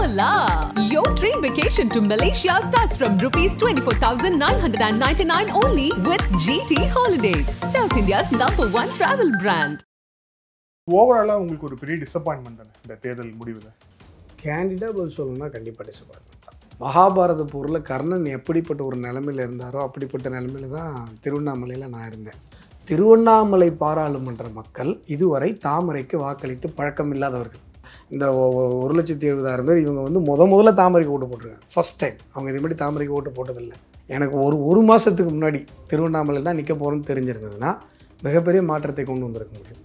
Hola! Your dream vacation to Malaysia starts from rupees 24,999 only with GT Holidays, South India's #1 travel brand. ஓவராலாக உங்களுக்கு ஒரு பெரிய disappointment தானே இந்த தேர்தல் முடிவில்? கேண்டிடாக பதில் சொல்லணும்னா கண்டிப்பாக டிசப்பாயின்மெண்ட் தான். மகாபாரத போரில் கர்ணன் எப்படிப்பட்ட ஒரு நிலைமையில் இருந்தாரோ அப்படிப்பட்ட நிலைமையில தான் திருவண்ணாமலையில் நான் இருந்தேன். திருவண்ணாமலை பாராளுமன்ற மக்கள் இதுவரை தாமரைக்கு வாக்களித்து பழக்கம் இல்லாதவர்கள். இந்த 1,70,70,000 பேர் இவங்க வந்து முதல்ல தாமரைக்கு ஓட்டு போட்டிருக்காங்க. ஃபஸ்ட் டைம் அவங்க இது மாதிரி தாமரைக்கு ஓட்டு போட்டதில்லை. எனக்கு ஒரு மாதத்துக்கு முன்னாடி திருவண்ணாமலையில் தான் நிற்க போகிறோன்னு தெரிஞ்சிருந்ததுன்னா மிகப்பெரிய மாற்றத்தை கொண்டு வந்திருக்க முடியும்.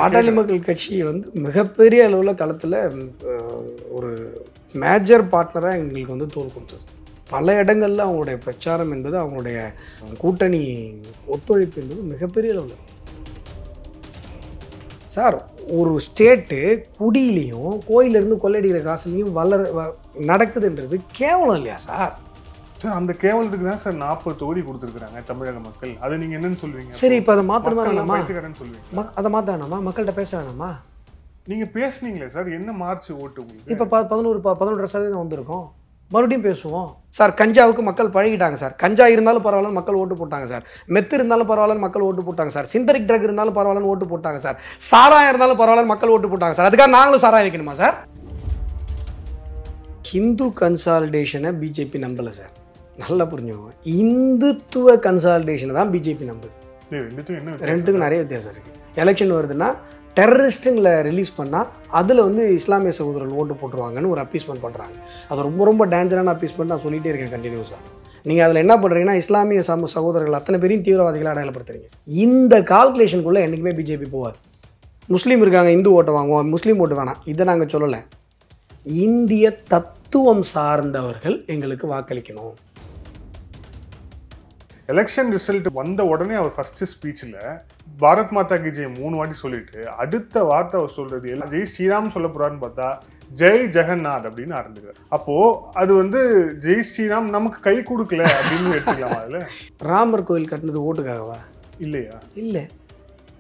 பாட்டாளி மக்கள் கட்சி வந்து மிகப்பெரிய அளவில் களத்தில் ஒரு மேஜர் பார்ட்னராக எங்களுக்கு வந்து தோல் கொடுத்தது. பல இடங்களில் அவங்களுடைய பிரச்சாரம் என்பது, அவங்களுடைய கூட்டணி ஒத்துழைப்பு என்பது மிகப்பெரிய அளவில். சார், ஒரு ஸ்டேட்டு குடியிலையும் கோயிலிருந்து கொள்ளையடிக்கிற காசுலையும் நடக்குதுன்றது கேவலம் இல்லையா சார்? சார், அந்த கேவலத்துக்கு தான் சார் 40 தொகுதி கொடுத்துருக்குறாங்க தமிழக மக்கள். அது நீங்கள் என்னன்னு சொல்லுவீங்க? சரி, இப்போ அதை மாற்றணுமா வேணாமா? சொல்லுவீங்க அதை மாற்ற வேணாமா? மக்கள்கிட்ட பேச வேணாமா? நீங்கள் பேசுனீங்களே சார், என்ன மார்ச் ஓட்டு உங்களுக்கு? இப்போ 11% வந்திருக்கோம். மறுபடியும் பேசுவோம் சார். கஞ்சாவுக்கு மக்கள் பழகிட்டாங்க சார். கஞ்சா இருந்தாலும் பரவாயில்லன்னு மக்கள் ஓட்டு போட்டாங்க சார். மெத்து இருந்தாலும் பரவாயில்லன்னு மக்கள் ஓட்டு போட்டாங்க சார். சிந்தரிக் ட்ரக் இருந்தாலும் பரவாயில்லன்னு ஓட்டு போட்டாங்க சார். சாராயம் இருந்தாலும் பரவாயில்லன்னு மக்கள் ஓட்டு போட்டாங்க சார். அதுக்காக நாங்களும் சாராயம் வைக்கணுமா சார்? ஹிந்து கன்சாலிடேஷனை பிஜேபி நம்பலை சார். நல்லா புரிஞ்சுக்கோங்க. இந்துத்துவ கன்சாலிடேஷனை தான் பிஜேபி நம்புது. ரெண்டுக்கும் நிறைய வித்தியாசம் இருக்குது. எலெக்ஷன் வருதுன்னா டெரரிஸ்ட்டுங்களை ரிலீஸ் பண்ணால் அதில் வந்து இஸ்லாமிய சகோதரர்கள் ஓட்டு போட்டுருவாங்கன்னு ஒரு அப்பீஸ்மெண்ட் பண்ணுறாங்க. அது ரொம்ப டேஞ்சரான அப்பீஸ்மெண்ட். நான் சொல்லிகிட்டே இருக்கேன் கண்டினியூஸாக. நீங்கள் அதில் என்ன பண்ணுறீங்கன்னா இஸ்லாமிய சகோதரர்கள் அத்தனை பேரையும் தீவிரவாதிகளை அடையாளப்படுத்துறீங்க. இந்த கால்குலேஷனுக்குள்ளே என்றைக்குமே பிஜேபி போவாது. முஸ்லீம் இருக்காங்க, இந்து ஓட்டை வாங்குவோம், முஸ்லீம் ஓட்டு வேணாம், இதை நாங்கள் சொல்லலை. இந்திய தத்துவம் சார்ந்தவர்கள் எங்களுக்கு வாக்களிக்கணும். எலெக்ஷன் ரிசல்ட் வந்த உடனே அவர் ஃபர்ஸ்ட் ஸ்பீச்சில் பாரத் மாதா கி ஜெய் 3 வாட்டி சொல்லிட்டு அடுத்த வார்த்தை அவர் சொல்றது எல்லாம் ஜெய் ஸ்ரீராம் சொல்ல போறான்னு பார்த்தா ஜெய் ஜெகநாத் அப்படின்னு ஆரம்பிக்கிறார். அப்போ அது வந்து ஜெய் ஸ்ரீராம் நமக்கு கை கொடுக்கல அப்படின்னு எடுத்துக்கலாமா? அதுல ராமர் கோயில் கட்டினது ஓட்டுக்காகவா? இல்லையா? இல்லை,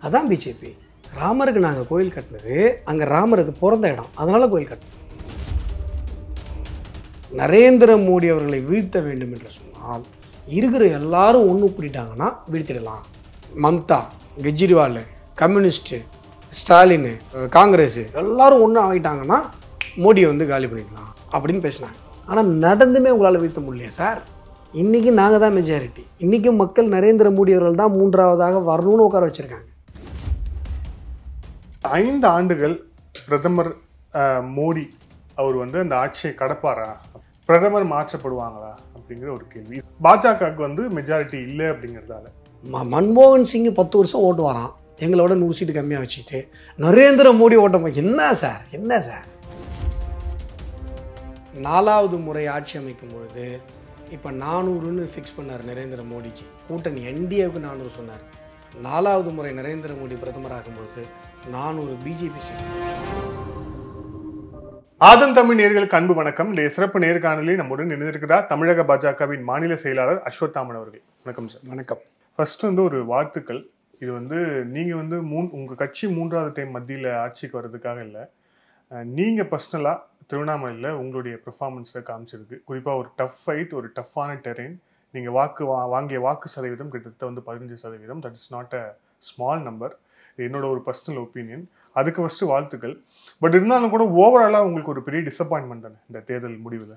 அதான் பிஜேபி. ராமருக்கு நாங்கள் கோயில் கட்டினது அங்கே ராமருக்கு பிறந்த இடம், அதனால கோயில் கட்டினோம். நரேந்திர மோடி அவர்களை வீழ்த்த வேண்டும் என்று சொன்னால் இருக்கிற எல்லாரும் ஒன்று கூட்டிட்டாங்கன்னா வீழ்த்திடலாம். மம்தா, கெஜ்ரிவால், கம்யூனிஸ்ட்டு, ஸ்டாலின், காங்கிரஸ் எல்லாரும் ஒன்று ஆகிட்டாங்கன்னா மோடியை வந்து காலி பண்ணிக்கலாம் அப்படின்னு பேசினாங்க. ஆனால் நடந்துமே உங்களால் வீழ்த்த முடியலையா சார்? இன்றைக்கி நாங்கள் தான் மெஜாரிட்டி. இன்றைக்கும் மக்கள் நரேந்திர மோடி அவர்கள் தான் 3ஆவதாக வரணும்னு உட்கார வச்சுருக்காங்க. 5 ஆண்டுகள் பிரதமர் மோடி அவர் வந்து அந்த ஆட்சியை கடப்பாரா? பிரதமர் மாற்றப்படுவாங்களா அப்படிங்கிற ஒரு கேள்வி. பாஜகவுக்கு வந்து மெஜாரிட்டி இல்லை அப்படிங்கிறதால மன்மோகன் சிங் 10 வருஷம் ஓட்டு வரான், எங்களோட 100 சீட்டு கம்மியாக வச்சுட்டு நரேந்திர மோடி ஓட்டம் என்ன சார்? என்ன சார்? 4வது முறை ஆட்சி அமைக்கும் பொழுது இப்போ 400ன்னு ஃபிக்ஸ் பண்ணார் நரேந்திர மோடிஜி. கூட்டணி என்டிஏவுக்கு 400 சொன்னார். 4வது முறை நரேந்திர மோடி பிரதமர் ஆகும்பொழுது 400 பிஜேபி சீட். ஆதன் தமிழ் நேயர்களுக்கு அன்பு வணக்கம். இந்த சிறப்பு நேர்காணலில் நம்முடன் இணைந்திருக்கிறார் தமிழக பாஜகவின் மாநில செயலாளர் அஸ்வத்தாமன் அவர்கள். வணக்கம் சார். வணக்கம். ஃபர்ஸ்ட் வந்து ஒரு வாழ்த்துக்கள். இது வந்து நீங்கள் வந்து உங்கள் கட்சி 3வது டைம் மத்தியில் ஆட்சிக்கு வர்றதுக்காக இல்லை, நீங்கள் பர்சனலாக திருவண்ணாமலையில் உங்களுடைய பெர்ஃபார்மன்ஸை காமிச்சிருக்கு. குறிப்பாக ஒரு டஃப் ஃபைட், ஒரு டஃப்பான டெரெயின். நீங்கள் வாங்கிய வாக்கு சதவீதம் கிட்டத்தட்ட வந்து 15%. That is not a small number. என்னோட ஒரு பர்சனல் ஒப்பீனியன். அதுக்கு ஃபஸ்ட்டு வாழ்த்துக்கள். பட் இருந்தாலும் கூட ஓவராலாக உங்களுக்கு ஒரு பெரிய டிசப்பாயின்மெண்ட் தானே இந்த தேர்தல் முடிவில்?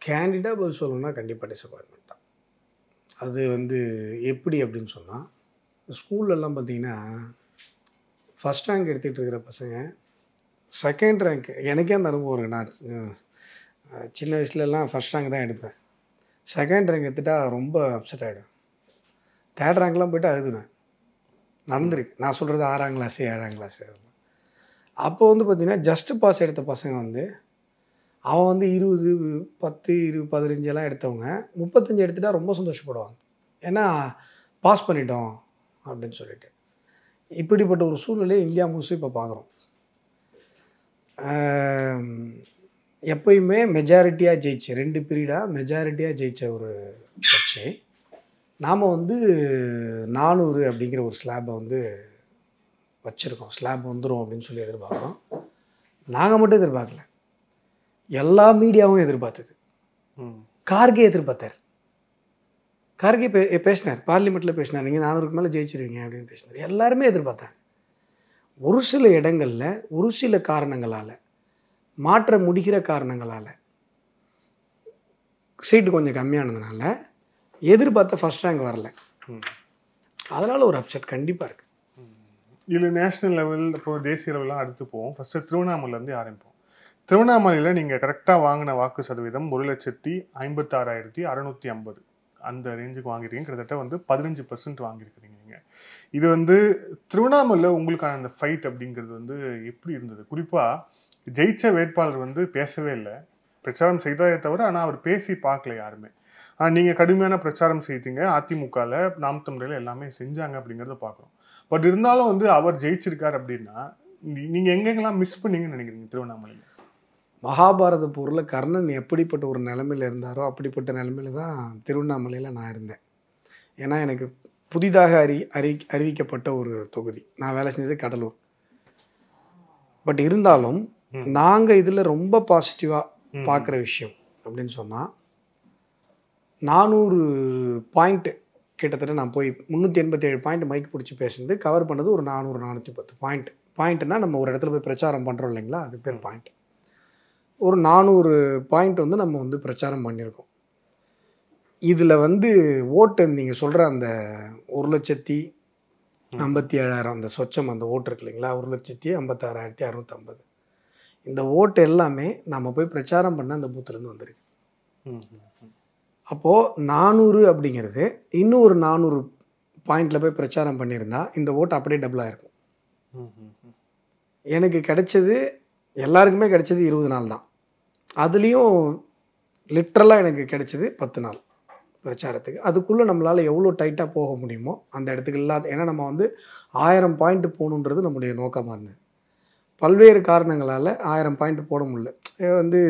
கேண்டிடாக பதில் சொல்லணும்னா கண்டிப்பாக டிசப்பாயின்மெண்ட் தான். அது வந்து எப்படி அப்படின்னு சொன்னால், ஸ்கூல்லலாம் பார்த்தீங்கன்னா ஃபஸ்ட் ரேங்க் எடுத்துகிட்டு இருக்கிற பசங்க செகண்ட் ரேங்க், எனக்கே அந்த அனுபவம் இருக்குது. நான் சின்ன வயசுலலாம் ஃபஸ்ட் ரேங்க் தான் எடுப்பேன். செகண்ட் ரேங்க் எடுத்துகிட்டா ரொம்ப அப்செட் ஆகிடும். தேர்ட் ரேங்க்லாம் போய்ட்டு அழுதுனேன். நடந்திருக்கு. நான் சொல்கிறது 6ஆம் கிளாஸு 7ஆம் கிளாஸு. அப்போ வந்து பார்த்திங்கன்னா ஜஸ்ட் பாஸ் எடுத்த பசங்க வந்து அவன் வந்து 20, 10, 20, 15 எடுத்தவங்க 35 எடுத்துகிட்டா ரொம்ப சந்தோஷப்படுவாங்க. ஏன்னா பாஸ் பண்ணிட்டோம் அப்படின்னு சொல்லிட்டு. இப்படிப்பட்ட ஒரு சூழ்நிலையை இந்தியா முழுசும் இப்போ பார்க்குறோம். எப்பயுமே மெஜாரிட்டியாக ஜெயிச்சு 2 பீரியடாக மெஜாரிட்டியாக ஜெயித்த ஒரு கட்சி நாம் வந்து 400 அப்படிங்கிற ஒரு ஸ்லாபை வந்து வச்சுருக்கோம். ஸ்லாப் வந்துடும் அப்படின்னு சொல்லி எதிர்பார்க்குறோம். நாங்கள் மட்டும் எதிர்பார்க்கல, எல்லா மீடியாவும் எதிர்பார்த்தது. கார்கே எதிர்பார்த்தார். கார்கே பேசினார், பார்லிமெண்ட்டில் பேசினார், நீங்கள் 400க்கு மேலே ஜெயிச்சிருவீங்க அப்படின்னு பேசினார். எல்லாருமே எதிர்பார்த்தாங்க. ஒரு சில இடங்களில் ஒரு சில காரணங்களால், மாற்ற முடிகிற காரணங்களால், சீட்டு கொஞ்சம் கம்மியானதுனால எதிர்பார்த்த ஃபர்ஸ்ட் ரேங்க் வரல. அதனால் ஒரு அப்செட் கண்டிப்பாக இருக்குது. இதில் நேஷ்னல் லெவல் அப்புறம் தேசிய லெவலாம் அடுத்து போவோம். ஃபஸ்ட்டு திருவண்ணாமலையிலேருந்து ஆரம்பிப்போம். திருவண்ணாமலையில் நீங்கள் கரெக்டாக வாங்கின வாக்கு சதவீதம் 1,56,650 அந்த ரேஞ்சுக்கு வாங்கியிருக்கீங்க. கிட்டத்தட்ட வந்து 15% வாங்கியிருக்கிறீங்க நீங்கள். இது வந்து திருவண்ணாமலையில் உங்களுக்கான அந்த ஃபைட் அப்படிங்கிறது வந்து எப்படி இருந்தது? குறிப்பாக ஜெயிச்ச வேட்பாளர் வந்து பேசவே இல்லை, பிரச்சாரம் செய்ததே தவிர, ஆனால் அவர் பேசி பார்க்கல யாருமே. ஆனால் நீங்கள் கடுமையான பிரச்சாரம் செய்தீங்க, அதிமுகவில் நாம் தமிழரில் எல்லாமே செஞ்சாங்க அப்படிங்கிறத பார்க்குறோம். பட் இருந்தாலும் வந்து அவர் ஜெயிச்சிருக்கார் அப்படின்னா நீங்கள் எங்கெங்கெல்லாம் மிஸ் பண்ணீங்கன்னு நினைக்கிறீங்க திருவண்ணாமலையில்? மகாபாரத போரில் கர்ணன் எப்படிப்பட்ட ஒரு நிலைமையில் இருந்தாரோ அப்படிப்பட்ட நிலைமையில தான் திருவண்ணாமலையில் நான் இருந்தேன். ஏன்னா எனக்கு புதிதாக அறிவிக்கப்பட்ட ஒரு தொகுதி. நான் வேலை செஞ்சது கடலூர். பட் இருந்தாலும் நாங்கள் இதில் ரொம்ப பாசிட்டிவாக பார்க்குற விஷயம் அப்படின்னு சொன்னால், 400 பாயிண்ட் கிட்டத்தட்ட நான் போய் 387 பாயிண்ட் மைக் பிடிச்சி பேசுனது, கவர் பண்ணது ஒரு 400-410 பாயிண்ட். பாயிண்ட்னா நம்ம ஒரு இடத்துல போய் பிரச்சாரம் பண்ணுறோம் இல்லைங்களா, அது பேர் பாயிண்ட். ஒரு 400 பாயிண்ட் வந்து நம்ம வந்து பிரச்சாரம் பண்ணியிருக்கோம். இதில் வந்து ஓட்டு நீங்கள் சொல்கிற அந்த 1,57,000 அந்த சொச்சம் அந்த ஓட்டு இருக்கு இல்லைங்களா, 1,56,650 இந்த ஓட்டு எல்லாமே நம்ம போய் பிரச்சாரம் பண்ண அந்த பூத்துலேருந்து வந்திருக்கு. அப்போது 400 அப்படிங்கிறது இன்னும் ஒரு 400 பாயிண்டில் போய் பிரச்சாரம் பண்ணியிருந்தா இந்த ஓட்டு அப்படியே டபுளாக இருக்கும். எனக்கு கிடைச்சது, எல்லாருக்குமே கிடைச்சது 20 நாள் தான். அதுலேயும் லிட்ரலாக எனக்கு கிடைச்சது 10 நாள் பிரச்சாரத்துக்கு. அதுக்குள்ளே நம்மளால் எவ்வளோ டைட்டாக போக முடியுமோ அந்த இடத்துக்கு இல்லாத, ஏன்னா நம்ம வந்து 1000 பாயிண்ட் போகணுன்றது நம்முடைய நோக்கமாக இருந்தது. பல்வேறு காரணங்களால் 1000 பாயிண்ட் போட முடியல. வந்து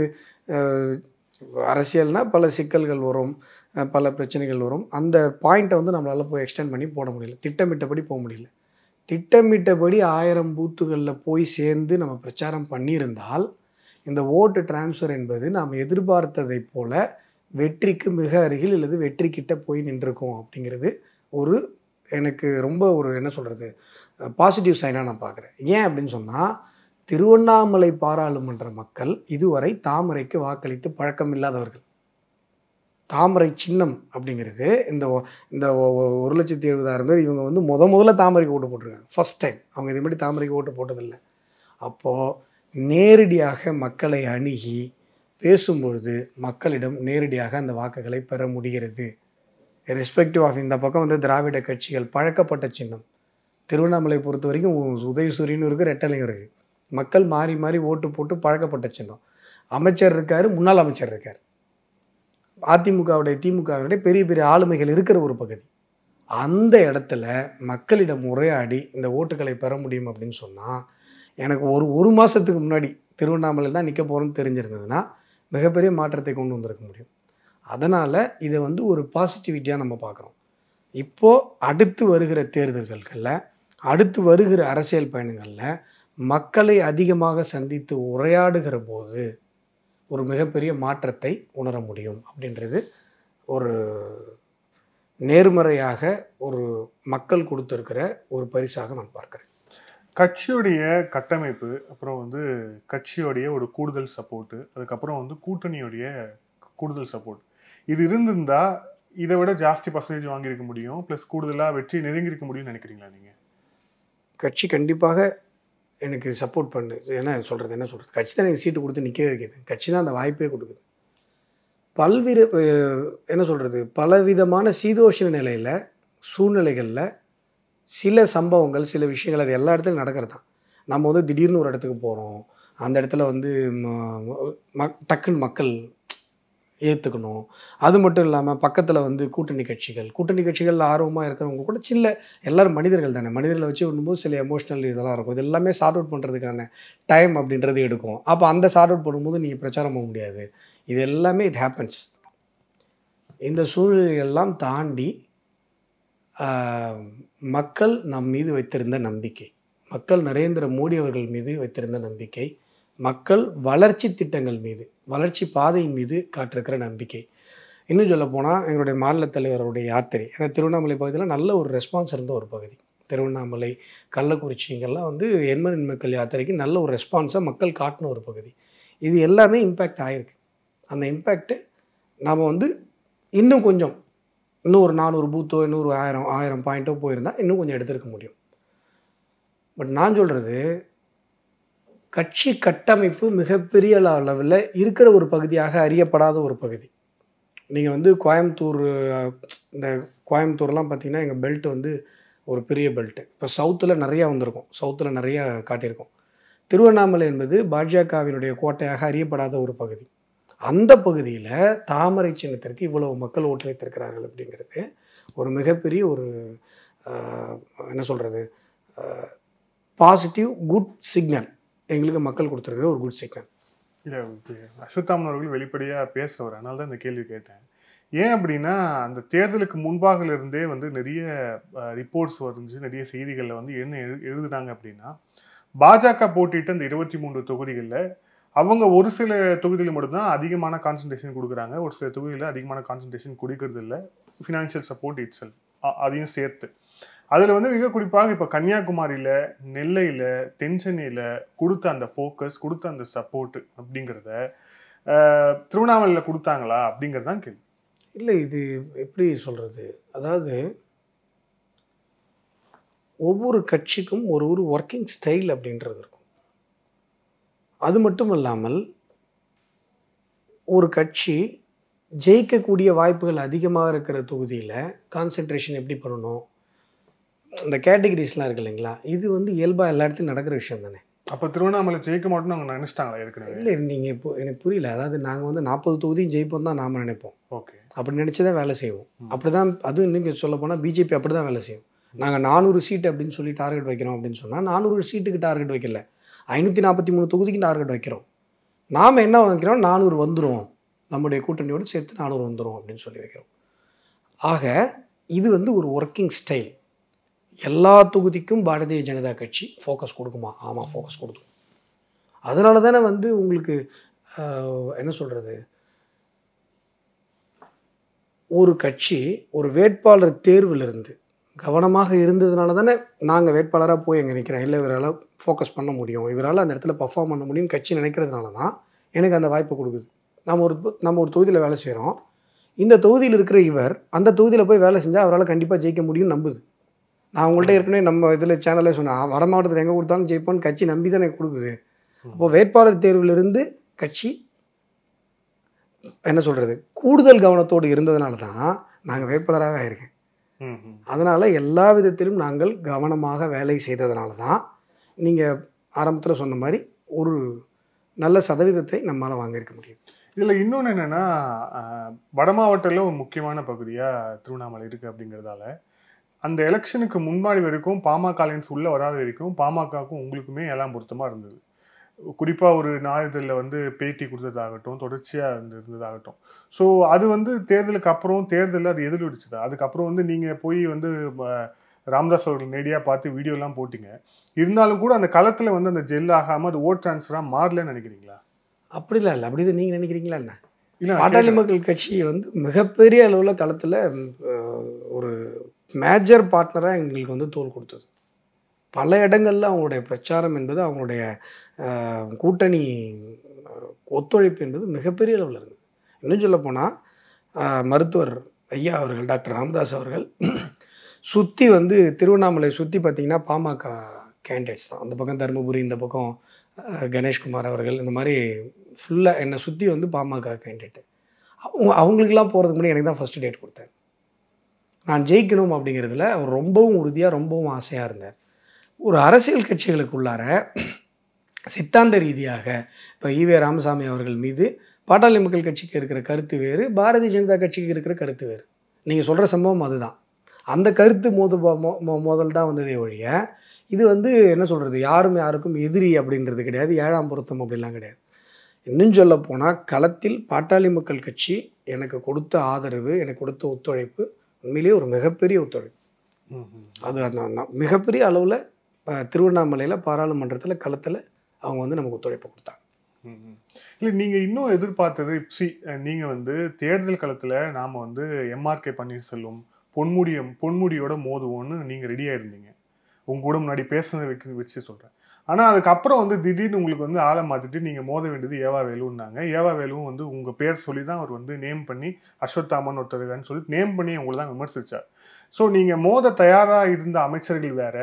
அரசியல்னால் பல சிக்கல்கள் வரும், பல பிரச்சனைகள் வரும். அந்த பாயிண்ட்டை வந்து நம்மளால் போய் எக்ஸ்டெண்ட் பண்ணி போட முடியல, திட்டமிட்டபடி போக முடியல. திட்டமிட்டபடி 1000 பூத்துகளில் போய் சேர்ந்து நம்ம பிரச்சாரம் பண்ணியிருந்தால் இந்த ஓட்டு டிரான்ஸ்ஃபர் என்பது நாம் எதிர்பார்த்ததை போல வெற்றிக்கு மிக அருகில் அல்லது வெற்றி கிட்ட போய் நின்றுருக்கோம் அப்படிங்கிறது ஒரு எனக்கு ரொம்ப ஒரு என்ன சொல்கிறது பாசிட்டிவ் சைனாக நான் பார்க்குறேன். ஏன் அப்படின்னு சொன்னால், திருவண்ணாமலை பாராளுமன்ற மக்கள் இதுவரை தாமரைக்கு வாக்களித்து பழக்கம் இல்லாதவர்கள். தாமரை சின்னம் அப்படிங்கிறது இந்த 1,70,000 பேர் இவங்க வந்து முதல்ல தாமரைக்கு ஓட்டு போட்டிருக்காங்க. ஃபஸ்ட் டைம் அவங்க இது மாதிரி தாமரைக்கு ஓட்டு போட்டதில்லை. அப்போது நேரடியாக மக்களை அணுகி பேசும்பொழுது மக்களிடம் நேரடியாக அந்த வாக்குகளை பெற முடிகிறது. ரெஸ்பெக்டிவ் ஆஃப் இந்த பக்கம் வந்து திராவிட கட்சிகள் பழக்கப்பட்ட சின்னம். திருவண்ணாமலை பொறுத்த வரைக்கும் உதயசூரியனும் இருக்குது, ரெட்டலையும் இருக்குது. மக்கள் மாறி மாறி ஓட்டு போட்டு பழக்கப்பட்ட சின்னம். அமைச்சர் இருக்கார், முன்னாள் அமைச்சர் இருக்கார். அதிமுகவுடைய திமுகவுடைய பெரிய பெரிய ஆளுமைகள் இருக்கிற ஒரு பகுதி. அந்த இடத்துல மக்களிடம் உரையாடி இந்த ஓட்டுகளை பெற முடியும் அப்படின்னு சொன்னால், எனக்கு ஒரு மாதத்துக்கு முன்னாடி திருவண்ணாமலை தான் நிற்க போகிறோன்னு தெரிஞ்சிருந்ததுன்னா மிகப்பெரிய மாற்றத்தை கொண்டு வந்திருக்க முடியும். அதனால் இதை வந்து ஒரு பாசிட்டிவிட்டியாக நம்ம பார்க்குறோம். இப்போது அடுத்து வருகிற தேர்தல்களில், அடுத்து வருகிற அரசியல் பயணங்களில் மக்களை அதிகமாக சந்தித்து உரையாடுகிற போது ஒரு மிகப்பெரிய மாற்றத்தை உணர முடியும் அப்படின்றது ஒரு நேர்மறையாக ஒரு மக்கள் கொடுத்துருக்கிற ஒரு பரிசாக நான் பார்க்குறேன். கட்சியுடைய கட்டமைப்பு, அப்புறம் வந்து கட்சியோடைய ஒரு கூடுதல் சப்போர்ட்டு, அதுக்கப்புறம் வந்து கூட்டணியுடைய கூடுதல் சப்போர்ட், இது இருந்திருந்தா இதை விட ஜாஸ்தி பர்சன்டேஜ் வாங்கியிருக்க முடியும், ப்ளஸ் கூடுதலாக வெற்றி நெருங்கியிருக்க முடியும்னு நினைக்கிறீங்களா நீங்கள்? கட்சி கண்டிப்பாக எனக்கு சப்போர்ட் பண்ணு. என்ன சொல்கிறது கட்சி தான் எனக்கு சீட்டு கொடுத்து நிற்க வைக்கிது. கட்சி தான் அந்த வாய்ப்பே கொடுக்குது. பல்வேறு என்ன சொல்கிறது பலவிதமான சீதோஷண நிலையில் சூழ்நிலைகளில் சில சம்பவங்கள், சில விஷயங்கள் அது எல்லா இடத்துலையும் நடக்கிறது தான். நம்ம வந்து திடீர்னு ஒரு இடத்துக்கு போகிறோம், அந்த இடத்துல வந்து டக்குன்னு மக்கள் ஏற்றுக்கணும். அது மட்டும் இல்லாமல் பக்கத்தில் வந்து கூட்டணி கட்சிகள் ஆர்வமாக இருக்கிறவங்க கூட சில எல்லோரும் மனிதர்கள் தானே, மனிதர்களை வச்சு விடும்போது சில எமோஷ்னல் இதெல்லாம் இருக்கும். இது எல்லாமே சார்ட் அவுட் பண்ணுறதுக்கான டைம் அப்படின்றது எடுக்கும். அப்போ அந்த சார்ட் அவுட் பண்ணும்போது நீங்கள் பிரச்சாரம் பண்ண முடியாது. இது எல்லாமே இட் ஹேப்பன்ஸ். இந்த சூழ்நிலையெல்லாம் தாண்டி மக்கள் நம் மீது வைத்திருந்த நம்பிக்கை, மக்கள் நரேந்திர மோடி அவர்கள் மீது வைத்திருந்த நம்பிக்கை, மக்கள் வளர்ச்சி திட்டங்கள் மீது, வளர்ச்சி பாதையின் மீது காட்டிருக்கிற நம்பிக்கை. இன்னும் சொல்லப்போனால் எங்களுடைய மாநில தலைவருடைய யாத்திரை, ஏன்னா திருவண்ணாமலை பகுதியில் நல்ல ஒரு ரெஸ்பான்ஸ் இருந்த ஒரு பகுதி. திருவண்ணாமலை, கள்ளக்குறிச்சி இங்கெல்லாம் வந்து எண்மண் மக்கள் யாத்திரைக்கு நல்ல ஒரு ரெஸ்பான்ஸாக மக்கள் காட்டின ஒரு பகுதி. இது எல்லாமே இம்பேக்ட் ஆகிருக்கு. அந்த இம்பேக்ட்டு நாம் வந்து இன்னும் கொஞ்சம், இன்னும் ஒரு 400 பூத்தோ, இன்னொரு 1000 பாயிண்ட்டோ போயிருந்தால் இன்னும் கொஞ்சம் எடுத்திருக்க முடியும். பட் நான் சொல்கிறது, கட்சி கட்டமைப்பு மிகப்பெரிய அளவில் இருக்கிற ஒரு பகுதியாக அறியப்படாத ஒரு பகுதி. நீங்கள் வந்து கோயம்புத்தூர், இந்த கோயம்புத்தூர்லாம் பார்த்திங்கன்னா எங்கள் பெல்ட் வந்து ஒரு பெரிய பெல்ட்டு. இப்போ சவுத்தில் நிறையா வந்திருக்கும், சவுத்தில் நிறையா காட்டியிருக்கோம். திருவண்ணாமலை என்பது பாஜகவினுடைய கோட்டையாக அறியப்படாத ஒரு பகுதி. அந்த பகுதியில் தாமரை சின்னத்திற்கு இவ்வளவு மக்கள் ஓட்டளித்திருக்கிறார்கள் அப்படிங்கிறது ஒரு மிகப்பெரிய ஒரு என்ன சொல்கிறது, பாசிட்டிவ் குட் சிக்னல் எங்களுக்கு மக்கள் கொடுத்துருக்குற ஒரு குட் சிக்னல். இல்லை, அஸ்வத்தாமன் அவர்கள் வெளிப்படையாக பேசுகிறவர், அதனால தான் இந்த கேள்வி கேட்டேன். ஏன் அப்படின்னா, அந்த தேர்தலுக்கு முன்பாக இருந்தே வந்து நிறைய ரிப்போர்ட்ஸ் வந்துச்சு, நிறைய செய்திகளில் வந்து என்ன எழுதுனாங்க அப்படின்னா, பாஜக போட்டிட்டு அந்த 23 தொகுதிகளில் அவங்க ஒரு சில தொகுதியில் மட்டும்தான் அதிகமான கான்சன்ட்ரேஷன் கொடுக்குறாங்க, ஒரு சில தொகுதியில் அதிகமான கான்சன்ட்ரேஷன் கொடுக்கறது இல்லை, ஃபினான்ஷியல் சப்போர்ட் இட் செல்ஃப் அதையும் சேர்த்து. அதில் வந்து மிக குறிப்பாக இப்போ கன்னியாகுமரியில், நெல்லையில், தென்சென்னையில் கொடுத்த அந்த ஃபோக்கஸ், கொடுத்த அந்த சப்போர்ட் அப்படிங்கிறத திருவண்ணாமலையில் கொடுத்தாங்களா அப்படிங்கிறது தான் கேள்வி. இல்லை, இது எப்படி சொல்கிறது, அதாவது ஒவ்வொரு கட்சிக்கும் ஒரு ஒரு ஒர்க்கிங் ஸ்டைல் அப்படின்றது இருக்கும். அது மட்டும் இல்லாமல் ஒரு கட்சி ஜெயிக்கக்கூடிய வாய்ப்புகள் அதிகமாக இருக்கிற தொகுதியில் கான்சென்ட்ரேஷன் எப்படி பண்ணணும், இந்த கேட்டகரிஸ்லாம் இருக்கு இல்லைங்களா, இது வந்து இயல்பாக எல்லா இடத்துலையும் நடக்கிற விஷயம் தானே. அப்போ திருவண்ணாமலை ஜெயிக்க மாட்டோம்னு அவங்க நினைச்சிட்டாங்களா ஏற்கனவே? இல்லை, நீங்கள் இப்போ எனக்கு புரியல. அதாவது நாங்கள் வந்து 40 தொகுதியும் ஜெயிப்போம் தான் நாம் நினைப்போம். ஓகே, அப்படி நினச்சி தான் வேலை செய்வோம். அப்படி தான், அதுவும் இன்னும் சொல்ல போனால் பிஜேபி அப்படி தான் வேலை செய்யும். நாங்கள் 400 சீட்டு அப்படின்னு சொல்லி டார்கெட் வைக்கிறோம் அப்படின்னு சொன்னால் 400 சீட்டுக்கு டார்கெட் வைக்கல, 543 தொகுதிக்கு டார்கெட் வைக்கிறோம். நாம் என்ன வைக்கிறோம், 400 வந்துடும், நம்முடைய கூட்டணியோடு சேர்த்து 400 வந்துடும் அப்படின்னு சொல்லி வைக்கிறோம். ஆக இது வந்து ஒரு ஒர்க்கிங் ஸ்டைல். எல்லா தொகுதிக்கும் பாரதிய ஜனதா கட்சி ஃபோக்கஸ் கொடுக்குமா? ஆமாம், ஃபோக்கஸ் கொடுக்கும். அதனால தானே வந்து உங்களுக்கு என்ன சொல்கிறது, ஒரு கட்சி ஒரு வேட்பாளர் தேர்விலிருந்து கவனமாக இருந்ததுனால தானே நாங்கள் வேட்பாளராக போய் எங்கே நிற்கிறேன், இல்லை இவரால் ஃபோக்கஸ் பண்ண முடியும், இவரால் அந்த இடத்துல பர்ஃபார்ம் பண்ண முடியும்னு கட்சி நினைக்கிறதுனால தான் எனக்கு அந்த வாய்ப்பு கொடுக்குது. நம்ம ஒரு தொகுதியில் வேலை செய்கிறோம், இந்த தொகுதியில் இருக்கிற இவர் அந்த தொகுதியில் போய் வேலை செஞ்சால் அவரால் கண்டிப்பாக ஜெயிக்க முடியும்னு நம்புது. நான் உங்கள்கிட்ட ஏற்கனவே நம்ம இதில் சேனலில் சொன்னேன், வட மாவட்டத்தில் எங்கே கொடுத்தாலும் ஜெயிப்போன்னு கட்சி நம்பி தான் எனக்கு கொடுக்குது. அப்போது வேட்பாளர் தேர்விலிருந்து கட்சி என்ன சொல்கிறது, கூடுதல் கவனத்தோடு இருந்ததுனால தான் நாங்கள் வேட்பாளராக ஆயிருக்கேன். அதனால் எல்லா விதத்திலும் நாங்கள் கவனமாக வேலை செய்ததுனால தான் நீங்கள் ஆரம்பத்தில் சொன்ன மாதிரி ஒரு நல்ல சதவீதத்தை நம்மளால் வாங்கியிருக்க முடியும். இதில் இன்னொன்று என்னென்னா, வட மாவட்டத்தில் ஒரு முக்கியமான பகுதியாக திருவண்ணாமலை இருக்குது அப்படிங்கிறதால அந்த எலெக்ஷனுக்கு முன்னாடி வரைக்கும் பாமக அலையன்ஸ் உள்ளே வராத வரைக்கும் பாமகவுக்கும் உங்களுக்குமே எல்லாம் பொருத்தமாக இருந்தது. குறிப்பாக ஒரு நாளிதழில் வந்து பேட்டி கொடுத்ததாகட்டும், தொடர்ச்சியாக இருந்ததாகட்டும். ஸோ அது வந்து தேர்தலுக்கு அப்புறம் தேர்தலில் அது எதிரொலிச்சுது. அதுக்கப்புறம் வந்து நீங்கள் போய் வந்து ராமதாஸ் அவர்கள் நேரடியாக பார்த்து வீடியோலாம் போட்டிங்க. இருந்தாலும் கூட அந்த களத்தில் வந்து அந்த ஜெல் ஆகாமல் அது ஓட் ட்ரான்ஸ்ஃபராக மாறலன்னு நினைக்கிறீங்களா? அப்படிலாம் இல்லை, அப்படி இது நீங்கள் நினைக்கிறீங்களா என்ன? இல்லை, பாட்டாளி மக்கள் கட்சி வந்து மிகப்பெரிய அளவில் களத்தில் ஒரு மேஜர் பார்ட்னராக எங்களுக்கு வந்து தோல் கொடுத்தது. பல இடங்களில் அவங்களுடைய பிரச்சாரம் என்பது, அவங்களுடைய கூட்டணி ஒத்துழைப்பு என்பது மிகப்பெரிய அளவில் இருந்தது. இன்னும் சொல்லப்போனால் மருத்துவர் ஐயா அவர்கள், டாக்டர் ராமதாஸ் அவர்கள் சுற்றி வந்து திருவண்ணாமலை சுற்றி பார்த்திங்கன்னா பாமக கேண்டிடேட்ஸ் தான். அந்த பக்கம் தருமபுரி, இந்த பக்கம் கணேஷ்குமார் அவர்கள், இந்த மாதிரி ஃபுல்லாக என்னை சுற்றி வந்து பாமக கேண்டிடேட்டு. அவங்களுக்கெல்லாம் போகிறதுக்கு முன்னாடி எனக்கு தான் ஃபஸ்ட்டு டேட் கொடுத்தார். நான் ஜெயிக்கணும் அப்படிங்கிறதுல அவர் ரொம்பவும் உறுதியாக, ரொம்பவும் ஆசையாக இருந்தார். ஒரு அரசியல் கட்சிகளுக்குள்ளார சித்தாந்த ரீதியாக இப்போ ஈவே ராமசாமி அவர்கள் மீது பாட்டாளி மக்கள் கட்சிக்கு இருக்கிற கருத்து வேறு, பாரதிய ஜனதா கட்சிக்கு இருக்கிற கருத்து வேறு. நீங்கள் சொல்கிற சம்பவம் அதுதான். அந்த கருத்து மோதல் தான் வந்ததே ஒழிய இது வந்து என்ன சொல்கிறது, யாருக்கும் எதிரி அப்படின்றது கிடையாது, ஏழாம் பொருத்தம் அப்படிலாம் கிடையாது. இன்னும் சொல்ல போனால் களத்தில் பாட்டாளி மக்கள் கட்சி எனக்கு கொடுத்த ஆதரவு, எனக்கு கொடுத்த ஒத்துழைப்பு உண்மையிலேயே ஒரு மிகப்பெரிய ஒத்துழைப்பு. அது மிகப்பெரிய அளவில் திருவண்ணாமலையில் பாராளுமன்றத்தில் களத்தில் அவங்க வந்து நமக்கு ஒத்துழைப்பு கொடுத்தாங்க. இல்லை, நீங்கள் இன்னும் எதிர்பார்த்தது நீங்கள் வந்து தேர்தல் களத்தில் நாம் வந்து எம்ஆர்கே பன்னீர்செல்வம் பொன்முடியோட மோதுவோன்னு நீங்கள் ரெடியாக இருந்தீங்க. உங்க கூட முன்னாடி பேசுனதை வச்சு சொல்கிறேன். ஆனால் அதுக்கப்புறம் வந்து திடீர்னு உங்களுக்கு வந்து ஆளை மாற்றிட்டு நீங்கள் மோத வேண்டியது ஏவா வேலுன்னாங்க. ஏவா வேலுவும் வந்து உங்கள் பேர் சொல்லி தான் அவர் வந்து நேம் பண்ணி அஸ்வத்தாமன் ஒருத்தருக்கான்னு சொல்லி நேம் பண்ணி உங்களை தான் விமர்சித்தார். ஸோ நீங்கள் மோத தயாராக இருந்த அமைச்சர்கள் வேற,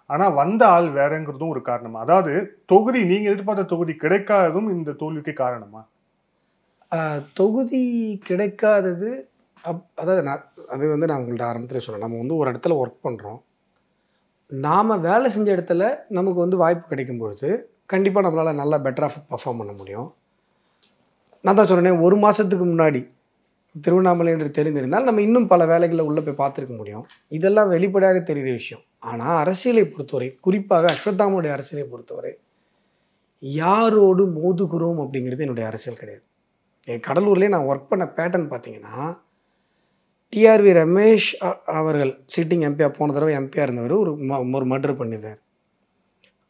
ஆனால் வந்த ஆள் வேறங்கிறதும் ஒரு காரணமா? அதாவது தொகுதி நீங்கள் எதிர்பார்த்த தொகுதி கிடைக்காததும் இந்த தோல்விக்கு காரணமா? தொகுதி கிடைக்காதது அதாவது அது வந்து நான் உங்கள்ட்ட ஆரம்பத்தில் சொன்னேன். நம்ம வந்து ஒரு இடத்துல ஒர்க் பண்ணுறோம். நாம் வேலை செஞ்ச இடத்துல நமக்கு வந்து வாய்ப்பு கிடைக்கும் பொழுது கண்டிப்பாக நம்மளால் நல்லா பெட்டராக பர்ஃபார்ம் பண்ண முடியும். நான் தான் சொன்னேன், ஒரு மாதத்துக்கு முன்னாடி திருவண்ணாமலை என்று தெரிந்திருந்தால் நம்ம இன்னும் பல வேலைகளை உள்ளே போய் பார்த்துருக்க முடியும். இதெல்லாம் வெளிப்படையாக தெரிகிற விஷயம். ஆனால் அரசியலை பொறுத்தவரை, குறிப்பாக அஸ்வத்தாமனுடைய அரசியலை பொறுத்தவரை, யாரோடு மோதுகிறோம் அப்படிங்கிறது என்னுடைய அரசியல் கிடையாது. என் கடலூர்லேயே நான் ஒர்க் பண்ண பேட்டர்ன் பார்த்தீங்கன்னா, டிஆர்வி ரமேஷ் அவர்கள் சிட்டிங் எம்பியாக போன தடவை எம்பியாக இருந்தவர் ஒரு மர்டர் பண்ணிடுறார்.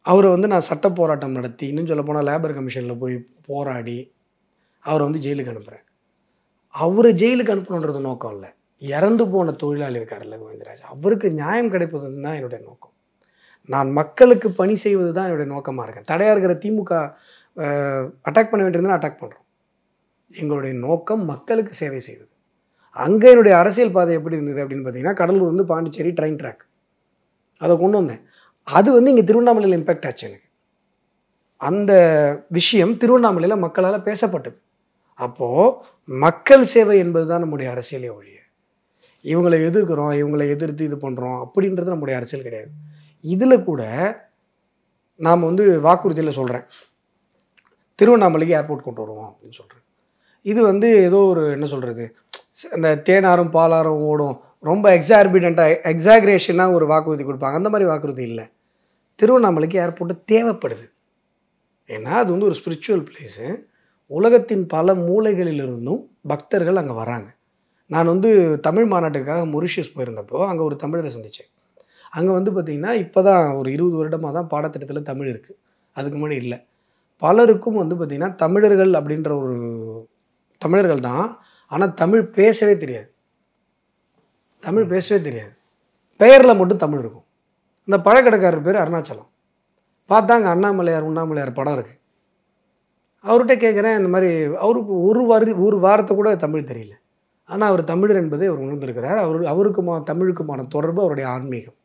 அவரை வந்து நான் சட்ட போராட்டம் நடத்தி, இன்னும் சொல்ல போனால் லேபர் கமிஷனில் போய் போராடி அவரை வந்து ஜெயிலுக்கு அனுப்புகிறேன். அவரை ஜெயிலுக்கு அனுப்பணுன்றது நோக்கம் இல்லை. இறந்து போன தொழிலாளி இருக்கார்ல கோவிந்தராஜ், அவருக்கு நியாயம் கிடைப்பதுன்னு தான் என்னுடைய நோக்கம். நான் மக்களுக்கு பணி செய்வது தான் என்னுடைய நோக்கமாக இருக்கேன். தடையாக இருக்கிற திமுக அட்டாக் பண்ண வேண்டியிருந்தால் அட்டாக் பண்ணுறோம். எங்களுடைய நோக்கம் மக்களுக்கு சேவை செய்வது. அங்கே என்னுடைய அரசியல் பாதை எப்படி இருந்தது அப்படின்னு பார்த்தீங்கன்னா, கடலூர் வந்து பாண்டிச்சேரி ட்ரெயின் ட்ராக் அதை கொண்டு வந்தேன். அது வந்து இங்கே திருவண்ணாமலையில் இம்பேக்ட் ஆச்சு எனக்கு. அந்த விஷயம் திருவண்ணாமலையில் மக்களால் பேசப்பட்டது. அப்போது மக்கள் சேவை என்பது தான் நம்முடைய அரசியலே ஒழிய, இவங்களை எதிர்க்கிறோம், இவங்களை எதிர்த்து இது பண்ணுறோம் அப்படின்றது நம்முடைய அரசியல் கிடையாது. இதில் கூட நாம் வந்து வாக்குறுதியில் சொல்கிறேன், திருவண்ணாமலைக்கு ஏர்போர்ட் கொண்டு வருவோம் அப்படின்னு சொல்கிறேன். இது வந்து ஏதோ ஒரு என்ன சொல்கிறது, அந்த தேனாரும் பாலாரும் ஓடும் ரொம்ப எக்ஸாக்ரேஷனாக ஒரு வாக்குறுதி கொடுப்பாங்க. அந்த மாதிரி வாக்குறுதி இல்லை. திருவண்ணாமலைக்கு ஏர்போர்ட்டு தேவைப்படுது. ஏன்னா அது வந்து ஒரு ஸ்பிரிச்சுவல் பிளேஸு. உலகத்தின் பல மூலைகளிலிருந்தும் பக்தர்கள் அங்கே வராங்க. நான் வந்து தமிழ் மாநாட்டுக்காக மொரிஷியஸ் போயிருந்தப்போ அங்கே ஒரு தமிழரை சந்தித்தேன். அங்கே வந்து பார்த்திங்கன்னா இப்போ தான் ஒரு 20 வருடமாக தான் பாடத்திட்டத்தில் தமிழ் இருக்குது. அதுக்கு முன்னாடி இல்லை. பலருக்கும் வந்து பார்த்திங்கன்னா தமிழர்கள் அப்படின்ற ஒரு தமிழர்கள் தான், ஆனால் தமிழ் பேசவே தெரியாது. பெயரில் மட்டும் தமிழ் இருக்கும். இந்த பழக்கடைக்காரர் பேர் அருணாச்சலம். பார்த்தாங்க அண்ணாமலையார் உண்ணாமலையார் படம் இருக்குது. அவர்கிட்ட கேட்குறேன், இந்த மாதிரி அவருக்கு ஒரு வாரத்தை கூட தமிழ் தெரியல. ஆனால் அவர் தமிழர் என்பதை அவர் உணர்ந்திருக்கிறார். தமிழுக்குமான தொடர்பு அவருடைய ஆன்மீகம்.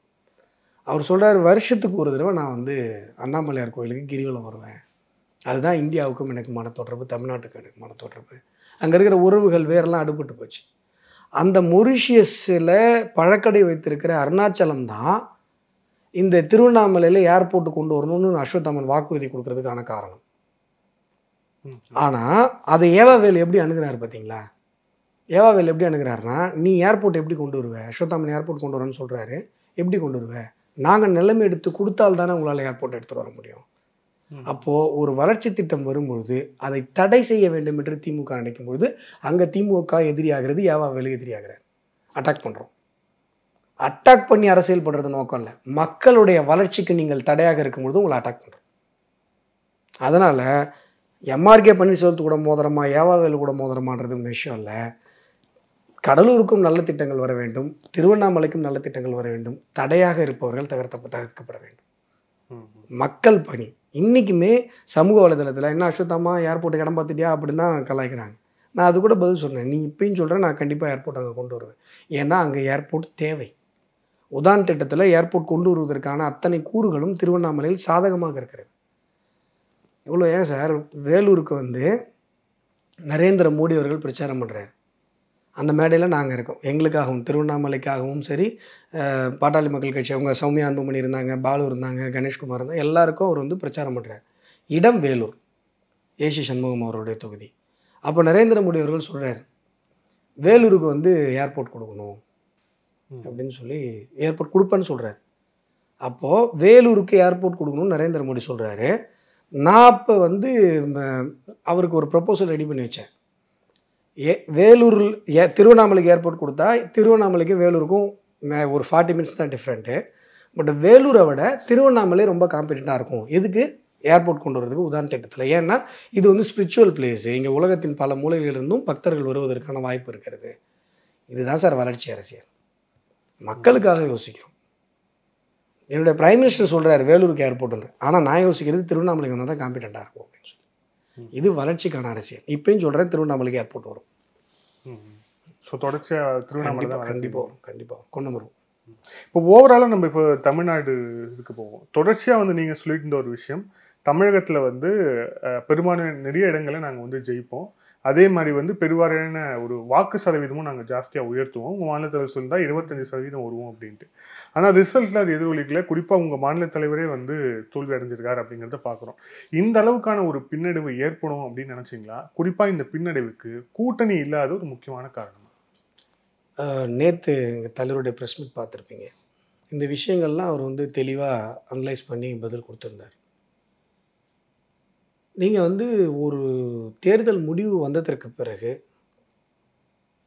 அவர் சொல்கிறார், வருஷத்துக்கு ஒரு தடவை நான் வந்து அண்ணாமலையார் கோயிலுக்கு கிரிவலம் வருவேன். அதுதான் இந்தியாவுக்கும் எனக்குமான தொடர்பு, தமிழ்நாட்டுக்கு எனக்குமான தொடர்பு. அங்கே இருக்கிற உறவுகள் வேறெல்லாம் அடுபட்டு போச்சு. அந்த மொரிஷியஸில் பழக்கடை வைத்திருக்கிற அருணாச்சலம் தான் இந்த திருவண்ணாமலையில் ஏர்போர்ட்டு கொண்டு வரணும்னு அஸ்வத்தாமன் வாக்குறுதி கொடுக்கறதுக்கான காரணம். ஆனால் அதை ஏவாவேல் எப்படி அணுகிறார் பார்த்தீங்களா? ஏவாவேல் எப்படி அணுகிறாருன்னா, நீ ஏர்போர்ட் எப்படி கொண்டு வருவேன், அஸ்வத்தாமன் ஏர்போர்ட் கொண்டு வரேன்னு சொல்கிறாரு, எப்படி கொண்டு வருவேன், நாங்கள் நிலைமை எடுத்து கொடுத்தால் தானே உங்களால் ஏர்போர்ட் எடுத்துகிட்டு வர முடியும். அப்போது ஒரு வளர்ச்சி திட்டம் வரும்பொழுது அதை தடை செய்ய வேண்டும் என்று திமுக நினைக்கும் பொழுது அங்கே திமுக எதிரியாகிறது, ஏவாவேலு எதிரியாகிறார். அட்டாக் பண்ணுறோம். அட்டாக் பண்ணி அரசியல் பண்ணுறது நோக்கம் இல்லை. மக்களுடைய வளர்ச்சிக்கு நீங்கள் தடையாக இருக்கும்பொழுது உங்களை அட்டாக் பண்ணுறோம். அதனால் எம்ஆர்கே பன்னீர்செல்வத்து கூட மோதிரமா, ஏவாவேலு கூட மோதிரமான்றது விஷயம் இல்லை. கடலூருக்கும் நல்ல திட்டங்கள் வர வேண்டும், திருவண்ணாமலைக்கும் நல்ல திட்டங்கள் வர வேண்டும். தடையாக இருப்பவர்கள் தவிர்க்கப்பட வேண்டும். மக்கள் பணி. இன்றைக்குமே சமூக வலைதளத்தில் என்ன அஸ்வத்தாமா ஏர்போர்ட்டுக்கு இடம் பார்த்துட்டியா அப்படின்னு தான் கலாய்க்கிறாங்க. நான் அது கூட பதில் சொன்னேன், நீ இப்பயும் சொல்கிறேன், நான் கண்டிப்பாக ஏர்போர்ட் அங்கே கொண்டு வருவேன். ஏன்னா அங்கே ஏர்போர்ட் தேவை. உதான் திட்டத்தில் ஏர்போர்ட் கொண்டு வருவதற்கான அத்தனை கூறுகளும் திருவண்ணாமலையில் சாதகமாக இருக்கிறது. இவ்வளோ ஏன் சார் வேலூருக்கு வந்து நரேந்திர மோடி அவர்கள் பிரச்சாரம் பண்ணுறாரு. அந்த மேடையில் நாங்கள் இருக்கோம். எங்களுக்காகவும் திருவண்ணாமலைக்காகவும் சரி, பாட்டாளி மக்கள் கட்சி அவங்க சௌமியா அன்புமணி இருந்தாங்க, பாலு இருந்தாங்க, கணேஷ்குமார் இருந்தாங்க, எல்லாருக்கும் அவர் வந்து பிரச்சாரம் பண்ணுறார். இடம் வேலூர், ஏசி சண்முகம் அவருடைய தொகுதி. அப்போ நரேந்திர மோடி அவர்கள் சொல்கிறார், வேலூருக்கு வந்து ஏர்போர்ட் கொடுக்கணும் அப்படின்னு சொல்லி ஏர்போர்ட் கொடுப்பேன்னு சொல்கிறார். அப்போது வேலூருக்கு ஏர்போர்ட் கொடுக்கணும்னு நரேந்திர மோடி சொல்கிறாரு. நான் அப்போ வந்து அவருக்கு ஒரு ப்ரப்போசல் ரெடி பண்ணி வச்சேன். வேலூரில் திருவண்ணாமலைக்கு ஏர்போர்ட் கொடுத்தா திருவண்ணாமலைக்கும் வேலூருக்கும் ஒரு 40 மினிட்ஸ் தான் டிஃப்ரெண்ட்டு. பட் வேலூரை விட திருவண்ணாமலை ரொம்ப காம்படிட்டாக இருக்கும். எதுக்கு? ஏர்போர்ட் கொண்டு வரதுக்கு உதான் திட்டத்தில். ஏன்னா இது வந்து ஸ்பிரிச்சுவல் பிளேஸு, இங்கே உலகத்தின் பல மூலைகளிலிருந்தும் பக்தர்கள் வருவதற்கான வாய்ப்பு இருக்கிறது. இதுதான் சார் வளர்ச்சி அரசியல். மக்களுக்காக யோசிக்கிறோம். என்னுடைய பிரைம் மினிஸ்டர் சொல்கிறார் வேலூருக்கு ஏர்போர்ட்டுன்னு, ஆனால் நான் யோசிக்கிறது திருவண்ணாமலைக்கு வந்தால் தான் காம்பிடண்ட்டாக இருக்கும் அப்படின்னு சொல்லி. இது வளர்ச்சிக்கான அரசியல். இப்பயும் சொல்கிறேன், திருவண்ணாமலைக்கு ஏர்போர்ட் வரும். ஸோ தொடர்ச்சியாக திருவண்ணாமலை தான் கண்டிப்பாக கொண்டு வருவோம். இப்போ ஓவராலாக நம்ம இப்போ தமிழ்நாடு இதுக்கு போவோம். தொடர்ச்சியாக வந்து நீங்கள் சொல்லிட்டு இருந்த ஒரு விஷயம், தமிழகத்தில் வந்து பெரும்பாலான நிறைய இடங்களை நாங்கள் வந்து ஜெயிப்போம், அதே மாதிரி வந்து பெருவாரியான ஒரு வாக்கு சதவீதமும் நாங்கள் ஜாஸ்தியாக உயர்த்துவோம். உங்கள் மாநில தலைவர் சொல்லியிருந்தால் 25% வருவோம் அப்படின்ட்டு. ஆனால் ரிசல்ட்டில் அது எதிரொலிக்கல. குறிப்பாக உங்கள் மாநில தலைவரே வந்து தோல்வி அடைஞ்சிருக்காரு அப்படிங்கிறத பார்க்குறோம். இந்த அளவுக்கான ஒரு பின்னடைவு ஏற்படும் அப்படின்னு நினச்சிங்களா? குறிப்பாக இந்த பின்னடைவுக்கு கூட்டணி இல்லாத ஒரு முக்கியமான காரணம். நேற்று எங்கள் தலைவருடைய ப்ரெஸ் மீட் பார்த்துருப்பீங்க. இந்த விஷயங்கள்லாம் அவர் வந்து தெளிவாக அனலைஸ் பண்ணி பதில் கொடுத்துருந்தார். நீங்கள் வந்து ஒரு தேர்தல் முடிவு வந்ததற்கு பிறகு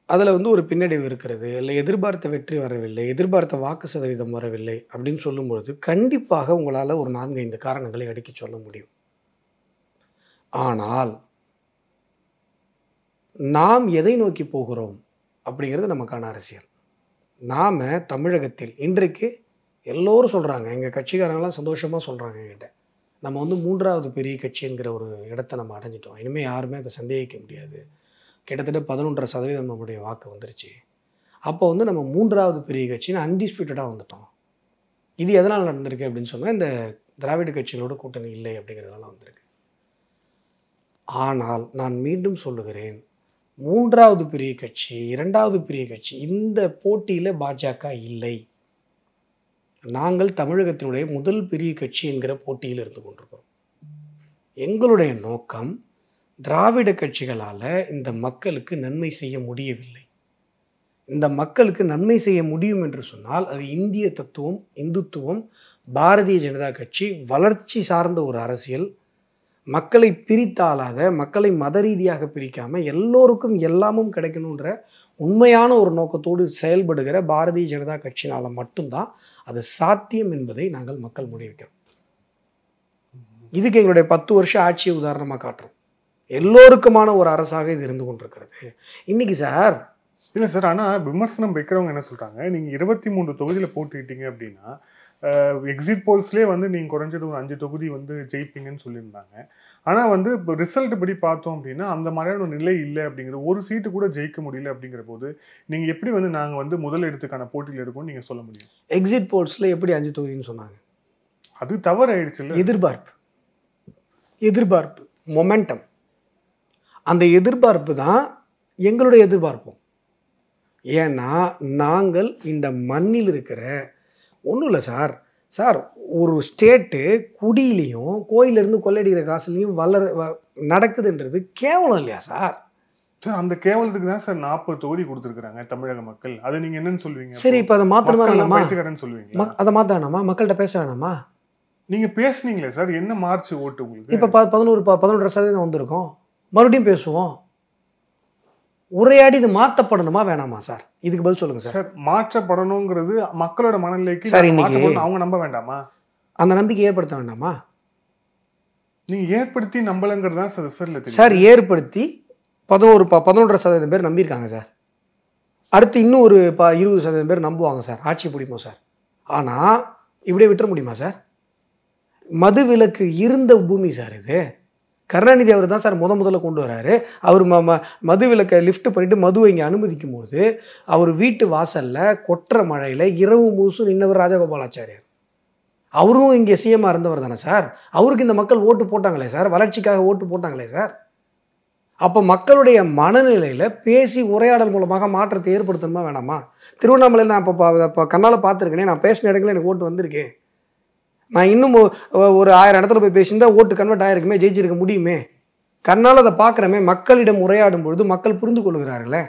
அதில் வந்து ஒரு பின்னடைவு இருக்கிறது, இல்லை எதிர்பார்த்த வெற்றி வரவில்லை, எதிர்பார்த்த வாக்கு சதவீதம் வரவில்லை அப்படின்னு சொல்லும்பொழுது கண்டிப்பாக உங்களால் ஒரு 4-5 காரணங்களை அடுக்கி சொல்ல முடியும். ஆனால் நாம் எதை நோக்கி போகிறோம் அப்படிங்கிறது நமக்கான அரசியல். நாம் தமிழகத்தில் இன்றைக்கு எல்லோரும் சொல்கிறாங்க, எங்கள் கட்சிக்காரங்களாம் சந்தோஷமாக சொல்கிறாங்க என்கிட்ட, நம்ம வந்து 3வது பெரிய கட்சி என்கிற ஒரு இடத்தை நம்ம அடைஞ்சிட்டோம், இனிமேல் யாருமே அதை சந்தேகிக்க முடியாது, கிட்டத்தட்ட 11.5% நம்மளுடைய வாக்கு வந்துருச்சு, அப்போ வந்து நம்ம 3வது பெரிய கட்சின்னு அன்டிஸ்பியூட்டடாக வந்துட்டோம். இது எதனால் நடந்திருக்கு அப்படின்னு சொன்னால் இந்த திராவிட கட்சிகளோட கூட்டணி இல்லை அப்படிங்கிறதுனால வந்திருக்கு. ஆனால் நான் மீண்டும் சொல்லுகிறேன், 3வது பெரிய கட்சி 2வது பெரிய கட்சி இந்த போட்டியில் பாஜக இல்லை. நாங்கள் தமிழகத்தினுடைய முதல் பெரிய கட்சி என்கிற போட்டியில் இருந்து கொண்டிருக்கிறோம். எங்களுடைய நோக்கம் திராவிட கட்சிகளால் இந்த மக்களுக்கு நன்மை செய்ய முடியவில்லை. இந்த மக்களுக்கு நன்மை செய்ய முடியும் என்று சொன்னால் அது இந்திய தத்துவம், இந்துத்துவம், பாரதிய ஜனதா கட்சி, வளர்ச்சி சார்ந்த ஒரு அரசியல், மக்களை பிரித்தாளாத, மக்களை மத ரீதியாக பிரிக்காமல் எல்லோருக்கும் எல்லாமும் கிடைக்கணுன்ற உண்மையான ஒரு நோக்கத்தோடு செயல்படுகிற பாரதிய ஜனதா கட்சினால் மட்டும்தான் அது சாத்தியம் என்பதை நாங்கள் மக்கள் முடிவிக்கிறோம். இதுக்கு எங்களுடைய 10 வருஷ ஆட்சியை உதாரணமாக காட்டுறோம். எல்லோருக்குமான ஒரு அரசாக இது இருந்து கொண்டிருக்கிறது. இன்னைக்கு சார் இல்லை சார், ஆனால் விமர்சனம் வைக்கிறவங்க என்ன சொல்கிறாங்க, நீங்கள் 23 தொகுதியில் போட்டுக்கிட்டீங்க அப்படின்னா எக்ஸிட் போல்ஸ்லேயே வந்து நீங்கள் குறைஞ்சது ஒரு 5 தொகுதி வந்து ஜெயிப்பீங்கன்னு சொல்லியிருந்தாங்க. ஆனால் வந்து இப்போ ரிசல்ட் படி பார்த்தோம் அப்படின்னா அந்த மாதிரியான ஒரு நிலை இல்லை அப்படிங்கிற, ஒரு சீட்டு கூட ஜெயிக்க முடியல அப்படிங்கிற போது நீங்கள் எப்படி வந்து நாங்கள் வந்து முதல் இடத்துக்கான போட்டியில் இருக்கோம்னு நீங்கள் சொல்ல முடியும்? எக்ஸிட் போல்ஸில் எப்படி 5 தொகுதின்னு சொன்னாங்க? அது தவறு ஆயிடுச்சு இல்லை? எதிர்பார்ப்பு மொமெண்டம், அந்த எதிர்பார்ப்பு தான் எங்களுடைய எதிர்பார்ப்போம். ஏன்னா நாங்கள் இந்த மண்ணில் இருக்கிற ஒன்றும் இல்லை சார் ஒரு ஸ்டேட்டு குடியிலையும் கோயிலிருந்து கொள்ளையடிக்கிற காசுலையும் நடக்குதுன்றது கேவலம் இல்லையா சார்? சார் அந்த கேவலத்துக்கு தான் சார் 40 தொகுதி கொடுத்துருக்காங்க தமிழக மக்கள். அதை நீங்கள் என்னன்னு சொல்லுவீங்க? சரி, இப்போ அதை மாற்றணுமா வேணாமா? சொல்லுவீங்க அதை மாற்ற வேணாமா? மக்கள்கிட்ட பேச வேணாமா? நீங்கள் பேசுனீங்களே சார், என்ன மார்ச் ஓட்டு உங்களுக்கு? இப்போ 11% வந்திருக்கோம், மறுபடியும் பேசுவோம். உரையாடி இது மாற்றப்படணுமா வேணாமா சார்? இதுக்கு பதில் சொல்லுங்க சார். சார் மாற்றப்படணுங்கிறது மக்களோட மனநிலைக்கு சார் இன்னைக்கு அவங்க நம்ப வேண்டாமா? அந்த நம்பிக்கை ஏற்படுத்த வேண்டாமா? நீங்க ஏற்படுத்தி நம்பலங்கிறது தான் சார் ரிசல்ட்ல தெரியும். சார் ஏற்படுத்தி 11% பேர் நம்பியிருக்காங்க சார். அடுத்து இன்னும் ஒரு 20% பேர் நம்புவாங்க சார், ஆட்சி பிடிப்போம் சார். ஆனால் இப்படியே விட்டுற முடியுமா சார்? மது விலக்கு இருந்த பூமி சார் இது. கருணாநிதி அவர் தான் சார் முதல்ல கொண்டு வராரு. அவர் மது விலக்கை லிஃப்ட் பண்ணிட்டு மதுவை இங்கே அனுமதிக்கும் போது அவர் வீட்டு வாசலில் கொட்டுற மழையில் இரவு முழுசும் நின்னவர் ராஜகோபாலாச்சாரியார். அவரும் இங்கே சிஎம்மாக இருந்தவர் தானே சார். அவருக்கு இந்த மக்கள் ஓட்டு போட்டாங்களே சார், வளர்ச்சிக்காக ஓட்டு போட்டாங்களே சார். அப்போ மக்களுடைய மனநிலையில் பேசி உரையாடல் மூலமாக மாற்றத்தை ஏற்படுத்தணுமா வேணாமா? திருவண்ணாமலையில் நான் இப்போ கண்ணால் பார்த்துருக்கேனே, நான் பேசின இடங்களில் எனக்கு ஓட்டு வந்திருக்கேன். நான் இன்னும் ஒரு 1000 இடத்துல போய் பேசியிருந்தா ஓட்டு கன்வெர்ட் ஆகிருக்குமே, ஜெயிச்சிருக்க முடியுமே. கண்ணால் அதை பார்க்குறமே, மக்களிடம் உரையாடும் பொழுது மக்கள் புரிந்து கொள்கிறார்களே.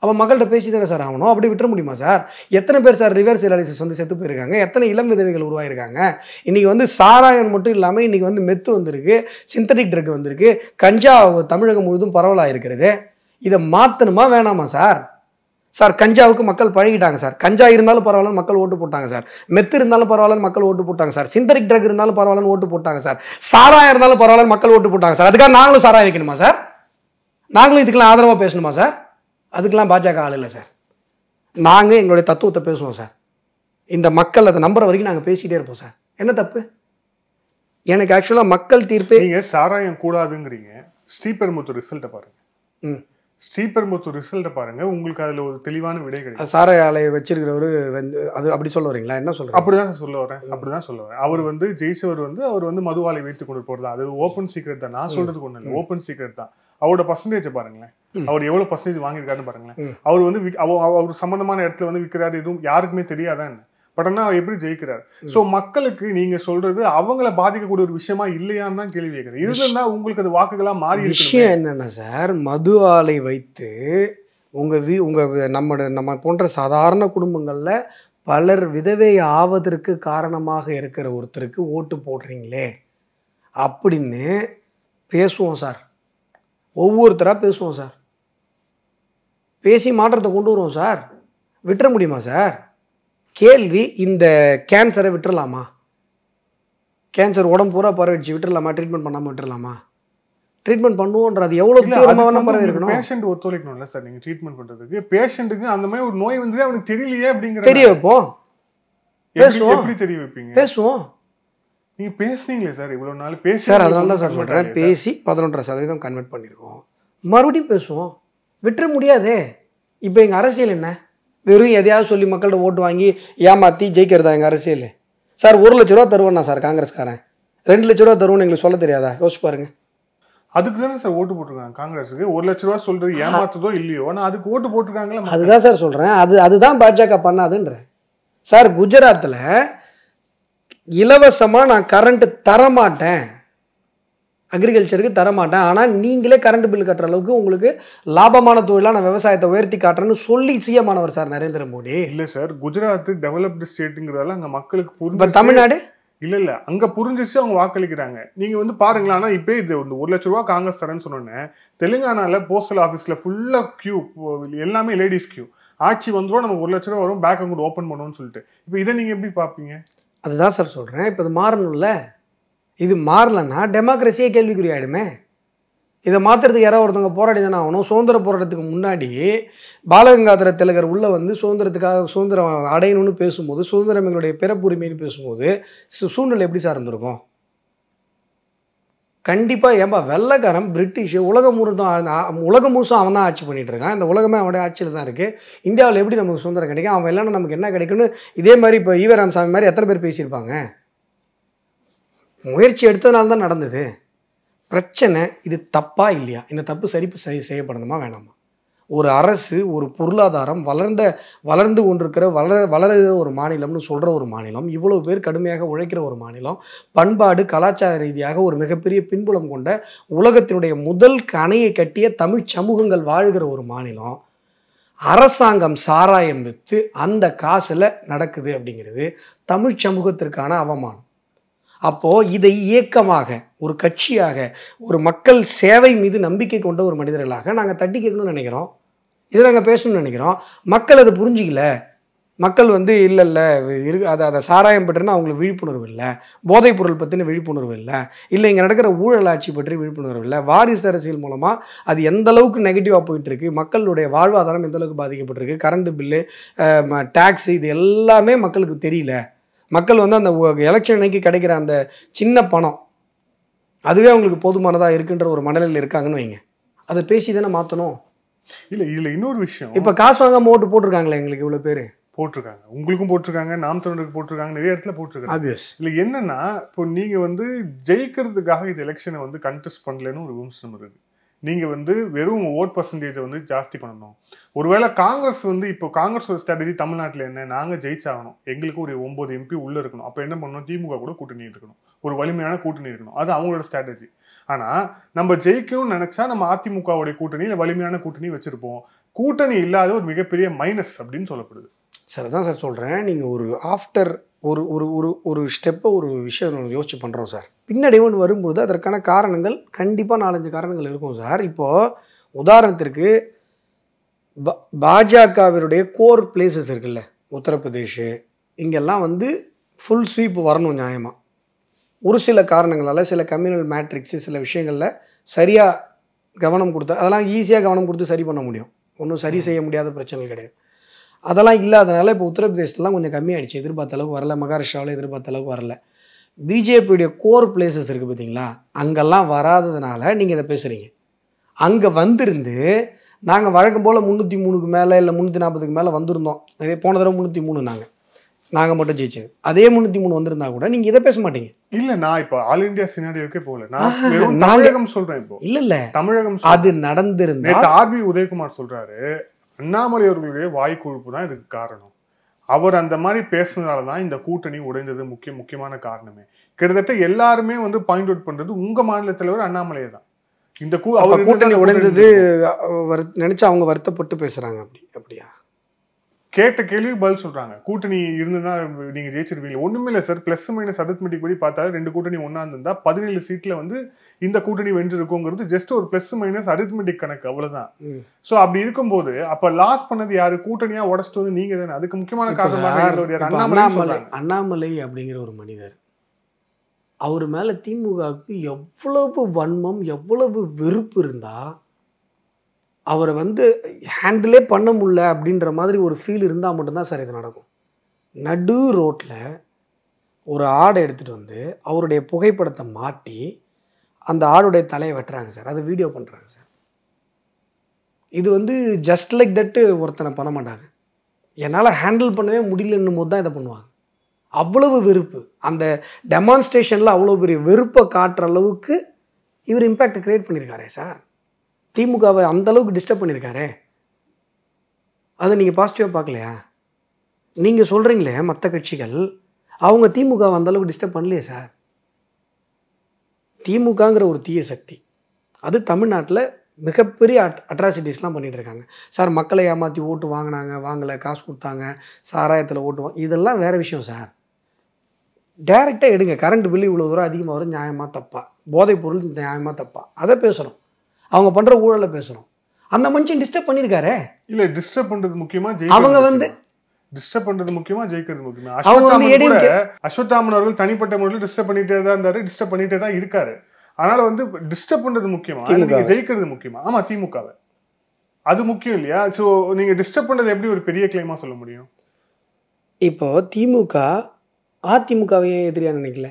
அப்போ மக்கள்கிட்ட பேசி தானே சார் ஆகணும். அப்படி விட்டுற முடியுமா சார்? எத்தனை பேர் சார் ரிவர்ஸ் எனாலிசிஸ் வந்து செத்து போயிருக்காங்க, எத்தனை இளம் விதவைகள் உருவாயிருக்காங்க. இன்றைக்கி வந்து சாராயம் மட்டும் இல்லாமல் இன்றைக்கி வந்து மெத்து வந்திருக்கு, சிந்தட்டிக் ட்ரக் வந்திருக்கு, கஞ்சா தமிழகம் முழுதும் பரவலாக இருக்கிறது. இதை மாற்றணுமா வேணாமா சார்? சார் கஞ்சாவுக்கு மக்கள் பழகிட்டாங்க சார். கஞ்சா இருந்தாலும் பரவாயில்லன்னு மக்கள் ஓட்டு போட்டாங்க சார். மெத்து இருந்தாலும் பரவாயில்லன்னு மக்கள் ஓட்டு போட்டாங்க சார். சிந்தரிக் ட்ரக் இருந்தாலும் பரவாயில்லன்னு ஓட்டு போட்டாங்க சார். சாராயம் இருந்தாலும் பரவாயில்லன்னு மக்கள் ஓட்டு போட்டாங்க சார். அதுக்காக நாங்களும் சாராயம் வைக்கணுமா சார்? நாங்களும் இதுக்கெல்லாம் ஆதரவாக பேசணுமா சார்? அதுக்கெல்லாம் பாஜக ஆள் இல்லை சார். நாங்கள் எங்களுடைய தத்துவத்தை பேசுவோம் சார். இந்த மக்கள் அதை நம்புற வரைக்கும் நாங்கள் பேசிகிட்டே இருப்போம் சார். என்ன தப்பு? எனக்கு ஆக்சுவலாக மக்கள் தீர்ப்பே. நீங்கள் சாராயம் கூடாதுங்கிறீங்க. ஸ்ரீபெரும்புத்தூர் ரிசல்ட்டை பாருங்கள். ஸ்ரீபெரும்புத்தூர் ரிசல்ட்டை பாருங்க, உங்களுக்கு அதுல ஒரு தெளிவான விடை கிடைக்கும். சாராய ஆலையை வச்சிருக்கிறவரு வந்து அது அப்படி சொல்ல வரீங்களா? என்ன சொல்றீங்க? அப்படிதான் சொல்ல வரேன். அவர் வந்து ஜெயிச்சவர் வந்து அவர் வந்து மது ஆலை வைத்து கொண்டு போறது அது ஓப்பன் சீக்ரெட் தான். நான் சொல்றதுக்கு ஒண்ணு இல்லை, ஓப்பன் சீக்ரெட் தான். அவரோட பர்சன்டேஜ் பாருங்களேன், அவர் எவ்வளவு பர்சன்டேஜ் வாங்கியிருக்காருன்னு பாருங்களேன். அவர் வந்து அவர் சம்பந்தமான இடத்துல வந்து விற்கிறாரு, எதுவும் யாருக்குமே தெரியாதான். பட் ஆனால் அவர் எப்படி ஜெயிக்கிறார்? ஸோ மக்களுக்கு நீங்க சொல்றது அவங்கள பாதிக்கக்கூடிய ஒரு விஷயமா இல்லையான்னு தான் கேள்வி கேட்குறேன். இதுல உங்களுக்கு அது வாக்குகளா மாறி விஷயம் என்னன்னா சார், மது ஆலை வைத்து நம்ம போன்ற சாதாரண குடும்பங்கள்ல பலர் விதவை ஆவதற்கு காரணமாக இருக்கிற ஒருத்தருக்கு ஓட்டு போடுறீங்களே அப்படின்னு பேசுவோம் சார். ஒவ்வொருத்தரா பேசுவோம் சார். பேசி மாற்றத்தை கொண்டு வருவோம் சார். விட்டுற முடியுமா சார்? கேள்வி, இந்த கேன்சரை விட்டுறலாமா? கேன்சர் உடம்பு பூரா பரவிடுச்சு, விட்டுறலாமா? ட்ரீட்மெண்ட் பண்ணாமல் விட்டுறலாமா? ட்ரீட்மெண்ட் பண்ணுவோன்றது எவ்வளோ தீவிரமாக பரவி இருக்கணும். பேஷண்ட் ஒத்துழைக்கணும்ல சார் நீங்கள் ட்ரீட்மெண்ட் பண்ணுறதுக்கு. பேஷண்ட்டுக்கு அந்த மாதிரி ஒரு நோய் வந்து அவனுக்கு தெரியலையே அப்படிங்கிற தெரிய வைப்போம். பேசுவோம். எப்படி தெரிய வைப்பீங்க? பேசுவோம். நீங்கள் பேசுனீங்களே சார் இவ்வளோ நாள் பேசி சார். அதனால தான் சார் சொல்கிறேன், பேசி 11% கன்வெர்ட் பண்ணியிருக்கோம். மறுபடியும் பேசுவோம். விட்டுற முடியாதே. இப்போ எங்கள் அரசியல் என்ன? வெறும் எதையாவது சொல்லி மக்கள்கிட்ட ஓட்டு வாங்கி ஏமாற்றி ஜெயிக்கிறதா எங்கள் அரசியல்? சார் 1 லட்ச ரூபா தருவேன்னா சார் காங்கிரஸ்காரன் 2 லட்ச ரூபா தருவோன்னு எங்களுக்கு சொல்ல தெரியாதா? யோசிச்சு பாருங்க. அதுக்கு தானே சார் ஓட்டு போட்டிருக்காங்க காங்கிரஸுக்கு. 1 லட்ச ரூபா சொல்றது ஏமாத்துதோ இல்லையோ, ஆனால் அதுக்கு ஓட்டு போட்டிருக்காங்களா? அதுதான் சார் சொல்கிறேன். அதுதான் பாஜக பண்ணாதுன்ற சார். குஜராத்தில் இலவசமாக நான் கரண்ட்டு தரமாட்டேன், அக்ரிகல்ச்சருக்கு தரமாட்டேன், ஆனால் நீங்களே கரண்ட் பில் கட்டுற அளவுக்கு உங்களுக்கு லாபமான தொழிலாக நான் விவசாயத்தை உயர்த்தி காட்டுறேன்னு சொல்லி சிஎமானவர் சார் நரேந்திர மோடி. இல்லை சார், குஜராத் டெவலப்டு ஸ்டேட்டுங்கிறதால அங்கே மக்களுக்கு புரிஞ்சு. தமிழ்நாடு இல்லை அங்கே புரிஞ்சிச்சு, அவங்க வாக்களிக்கிறாங்க. நீங்கள் வந்து பாருங்களா. ஆனால் இப்போ இது 1 லட்ச ரூபா காங்கிரஸ் தரேன்னு சொன்னோன்னே தெலுங்கானாவில் போஸ்டல் ஆஃபீஸில் ஃபுல்லாக கியூ, எல்லாமே லேடிஸ் கியூ. ஆட்சி வந்துடும், நம்ம 1 லட்ச ரூபா வரும், பேங்க் அக்கௌண்ட் ஓப்பன் பண்ணுவோம்னு சொல்லிட்டு. இப்போ இதை நீங்கள் எப்படி பார்ப்பீங்க? அதுதான் சார் சொல்கிறேன். இப்போ இது மாறணும்ல. இது மாறலன்னா டெமோக்ரஸியே கேள்விக்குறி ஆகிடுமே. இதை மாற்றுறதுக்கு யாராவது ஒருத்தவங்க போராடி தானே ஆகணும். சுதந்திர போராட்டத்துக்கு முன்னாடி பாலகங்காதர திலகர் உள்ளே வந்து சுதந்திரம் அடையணும்னு பேசும்போது, சுதந்திரம் எங்களுடைய பிறப்புரிமைன்னு பேசும்போது சூழ்நிலை எப்படி சார் இருந்திருக்கும்? கண்டிப்பாக. ஏன்பா வெள்ளைக்காரன் பிரிட்டிஷ் உலகம் முழுசும் அவன் தான் ஆட்சி பண்ணிகிட்டு இருக்கான். இந்த உலகமே அவனுடைய ஆட்சியில் தான் இருக்குது. இந்தியாவில் எப்படி நமக்கு சுதந்திரம் கிடைக்கும்? அவன் இல்லைன்னா நமக்கு என்ன கிடைக்கும்னு இதே மாதிரி இப்போ ஈவே ராமசாமி மாதிரி எத்தனை பேர் பேசியிருப்பாங்க? முயற்சி எடுத்ததுனால தான் நடந்தது. பிரச்சனை இது தப்பா இல்லையா? இந்த தப்பு சரி செய்யப்படணுமா வேணாமா? ஒரு அரசு, ஒரு பொருளாதாரம் வளர்ந்து கொண்டிருக்கிற வளருகிற ஒரு மாநிலம்னு சொல்கிற ஒரு மாநிலம், இவ்வளோ பேர் கடுமையாக உழைக்கிற ஒரு மாநிலம், பண்பாடு கலாச்சார ரீதியாக ஒரு மிகப்பெரிய பின்புலம் கொண்ட உலகத்தினுடைய முதல் அணையை கட்டிய தமிழ் சமூகங்கள் வாழ்கிற ஒரு மாநிலம், அரசாங்கம் சாராயம் விற்று அந்த காசில் நடக்குது அப்படிங்கிறது தமிழ் சமூகத்திற்கான அவமானம். அப்போது இதை இயக்கமாக, ஒரு கட்சியாக, ஒரு மக்கள் சேவை மீது நம்பிக்கை கொண்ட ஒரு மனிதர்களாக நாங்கள் தட்டி கேட்கணும்னு நினைக்கிறோம். இதை நாங்கள் பேசணும்னு நினைக்கிறோம். மக்கள் அதை புரிஞ்சிக்கல. மக்கள் வந்து இல்லை அதை சாராயம் பற்றினா அவங்களுக்கு விழிப்புணர்வு இல்லை, போதைப் பொருள் பற்றின விழிப்புணர்வு இல்லை இங்கே நடக்கிற ஊழல் ஆட்சி பற்றி விழிப்புணர்வு இல்லை, வாரிசு அரசியல் மூலமாக அது எந்த அளவுக்கு நெகட்டிவாக போயிட்டுருக்கு, மக்களுடைய வாழ்வாதாரம் எந்த அளவுக்கு பாதிக்கப்பட்டிருக்கு, கரண்ட் பில்லு, டேக்ஸு, இது எல்லாமே மக்களுக்கு தெரியல. மக்கள் வந்து அந்த எலெக்ஷன் அன்னைக்கு கிடைக்கிற அந்த சின்ன பணம் அதுவே அவங்களுக்கு போதுமானதாக இருக்குன்ற ஒரு மனநிலையில் இருக்காங்கன்னு வைங்க. அதை பேசி தானே மாற்றணும். இல்லை இதில் இன்னொரு விஷயம், இப்போ காசு வாங்காம ஓட்டு போட்டிருக்காங்களே எங்களுக்கு இவ்வளோ பேர் போட்டிருக்காங்க. உங்களுக்கும் போட்டிருக்காங்க, நாம் தமிழருக்கு போட்டிருக்காங்க, நிறைய இடத்துல போட்டிருக்காங்க. ஆப்வியஸ். இல்லை என்னன்னா, இப்போ நீங்கள் வந்து ஜெயிக்கிறதுக்காக இந்த எலெக்ஷனை வந்து கண்டெஸ்ட் பண்ணலன்னு ஒரு விமர்சனம் இருக்குது. நீங்கள் வந்து வெறும் ஓட் பர்சன்டேஜை வந்து ஜாஸ்தி பண்ணணும். ஒருவேளை காங்கிரஸ் வந்து இப்போ காங்கிரஸோட ஸ்ட்ராட்டஜி தமிழ்நாட்டில் என்ன, நாங்கள் ஜெயிச்சாகணும், எங்களுக்கு ஒரு 9 MP உள்ளே இருக்கணும். அப்போ என்ன பண்ணணும்? திமுக கூட கூட்டணி இருக்கணும், ஒரு வலிமையான கூட்டணி இருக்கணும். அது அவங்களோட ஸ்ட்ராட்டஜி. ஆனால் நம்ம ஜெயிக்கணும்னு நினச்சா நம்ம அதிமுகவுடைய கூட்டணி இல்லை வலிமையான கூட்டணி வச்சுருப்போம். கூட்டணி இல்லாத ஒரு மிகப்பெரிய மைனஸ் அப்படின்னு சொல்லப்படுது. சார் தான் சார் சொல்கிறேன். நீங்கள் ஒரு ஆஃப்டர் ஒரு ஒரு ஒரு ஒரு ஸ்டெப்பை ஒரு விஷயம் யோசிச்சு பண்ணுறோம் சார். பின்னாடி ஒன்று வரும்போது அதற்கான காரணங்கள் கண்டிப்பாக 4-5 காரணங்கள் இருக்கும் சார். இப்போது உதாரணத்திற்கு பாஜகவினுடைய கோர் பிளேசஸ் இருக்குல்ல, உத்தரப்பிரதேஷ், இங்கெல்லாம் வந்து ஃபுல் ஸ்வீப் வரணும் நியாயமாக. ஒரு சில காரணங்களால் சில கம்யூனல் மேட்ரிக்ஸு சில விஷயங்களில் சரியாக கவனம் கொடுத்தா அதெல்லாம் ஈஸியாக கவனம் கொடுத்து சரி பண்ண முடியும். ஒன்றும் சரி செய்ய முடியாத பிரச்சனைகள் கிடையாது. அதெல்லாம் இல்லாதனால இப்போ உத்தரப்பிரதேசத்துலாம் கொஞ்சம் கம்மியாகிடுச்சு. எதிர்பார்த்த அளவுக்கு வரல. மகாராஷ்டிராவில் எதிர்பார்த்த அளவுக்கு வரல. பிஜேபியுடைய கோர் பிளேசஸ் இருக்குது பார்த்தீங்களா, அங்கெல்லாம் வராததுனால நீங்கள் இதை பேசுகிறீங்க. அங்கே வந்திருந்து நாங்கள் வழக்கம் போல் 303க்கு மேலே இல்லை 340க்கு மேலே வந்திருந்தோம். அதே போன தடவை 303 நாங்கள் மட்டும் ஜெயிச்சது. அதே 303 வந்திருந்தா கூட நீங்கள் இதை பேச மாட்டீங்க. இல்ல நான் இப்போ ஆல் இந்தியா சினாரியோக்கே போகல. நான் தமிழகம் சொல்றேன். இப்போ இல்ல தமிழகம் அது நடந்திருந்தா ஆர்பி உதயகுமார் சொல்றாரு, அண்ணாமலை அவர்களுடைய வாய் கொழுப்பு தான் இதுக்கு காரணம். அவர் அந்த மாதிரி பேசுனதால தான் இந்த கூட்டணி உடைந்தது முக்கியமான காரணமே. கிட்டத்தட்ட எல்லாருமே வந்து பாயிண்ட் அவுட் பண்றது உங்க மாநில தலைவர் அண்ணாமலையை தான். இந்த கூட்டணி உடைந்தது நினைச்சு அவங்க வருத்தப்பட்டு பேசுறாங்க. அப்படியா? கேட்ட கேள்வி பதில் சொல்றாங்க. கூட்டணி இருந்ததுன்னா நீங்க ஜெயிச்சிருவீங்க. ஒண்ணுமே இல்லை சார். பிளஸ் மைனஸ் அரித்மெட்டிக் படி பார்த்தா 2 கூட்டணி ஒன்னா இருந்தா 17 சீட்ல வந்து இந்த கூட்டணி வென்றிருக்குங்கிறது ஜஸ்ட் ஒரு பிளஸ் மைனஸ் அரித்மெட்டிக் கணக்கு, அவ்வளவுதான். சோ அப்படி இருக்கும்போது அப்ப லாஸ் பண்ணது யாரு? கூட்டணியா உடச்சிட்டு வந்து நீங்க தானே. அதுக்கு முக்கியமான காரணமாக அண்ணாமலை அப்படிங்கிற ஒரு மனிதர், அவர் மேல திமுகவுக்கு எவ்வளவு வன்மம் எவ்வளவு வெறுப்பு இருந்தா அவரை வந்து ஹேண்டிலே பண்ண முடியல அப்படின்ற மாதிரி ஒரு ஃபீல் இருந்தால் மட்டும்தான் சார் இது நடக்கும். நடு ரோட்டில் ஒரு ஆடை எடுத்துகிட்டு வந்து அவருடைய புகைப்படத்தை மாட்டி அந்த ஆடுடைய தலையை வெட்டுறாங்க சார். அதை வீடியோ பண்ணுறாங்க சார். இது வந்து ஜஸ்ட் லைக் தட்டு ஒருத்தனை பண்ண மாட்டாங்க. என்னால் ஹேண்டில் பண்ணவே முடியலன்னும் போது தான் இதை பண்ணுவாங்க. அவ்வளவு வெறுப்பு, அந்த டெமான்ஸ்ட்ரேஷனில் அவ்வளோ பெரிய வெறுப்பை காட்டுற அளவுக்கு இவர் இம்பேக்ட் கிரியேட் பண்ணியிருக்காரே சார். திமுகவை அந்த அளவுக்கு டிஸ்டர்ப் பண்ணியிருக்காரு. அதை நீங்கள் பாசிட்டிவாக பார்க்கலையா? நீங்கள் சொல்கிறீங்களே மற்ற கட்சிகள், அவங்க திமுகவை அந்த அளவுக்கு டிஸ்டர்ப் பண்ணலையே சார். திமுகங்கிற ஒரு தீய சக்தி அது தமிழ்நாட்டில் மிகப்பெரிய அட்ராசிட்டிஸ்லாம் பண்ணிகிட்டு இருக்காங்க சார். மக்களை ஏமாற்றி ஓட்டு வாங்கினாங்க, வாங்கலை, காசு கொடுத்தாங்க, சாராயத்தில் ஓட்டு இதெல்லாம் வேறு விஷயம் சார். டைரெக்டாக எடுங்க. கரண்ட் பில்லு இவ்வளோ தூரம் அதிகமாக வரும், நியாயமாக தப்பா? போதைப் பொருள் நியாயமாக தப்பா? அதை பேசுகிறோம். அவங்க பண்ற ஊழல பேசுறோம். அந்த மனுஷன் டிஸ்டர்ப் பண்ணிருக்காரே. இல்ல டிஸ்டர்ப் பண்றது முக்கியமா, அவங்க வந்து டிஸ்டர்ப் பண்றது முக்கியமா, ஜெயிக்கிறது முக்கியமா. அஸ்வத்தாமன் அவர்கள் தனிப்பட்ட முறையில் டிஸ்டர்ப் பண்ணிட்டே தான் இருந்தாரு, டிஸ்டர்ப் பண்ணிட்டே தான் இருக்காரு. அதனால வந்து டிஸ்டர்ப் பண்றது முக்கியமா, ஜெயிக்கிறது முக்கியமா? ஆமா, திமுகவை அது முக்கியம் இல்லையா? சோ நீங்க டிஸ்டர்ப் பண்றது எப்படி ஒரு பெரிய கிளைமா சொல்ல முடியும்? இப்போ திமுக அதிமுகவை எதிரியா நினைக்கல.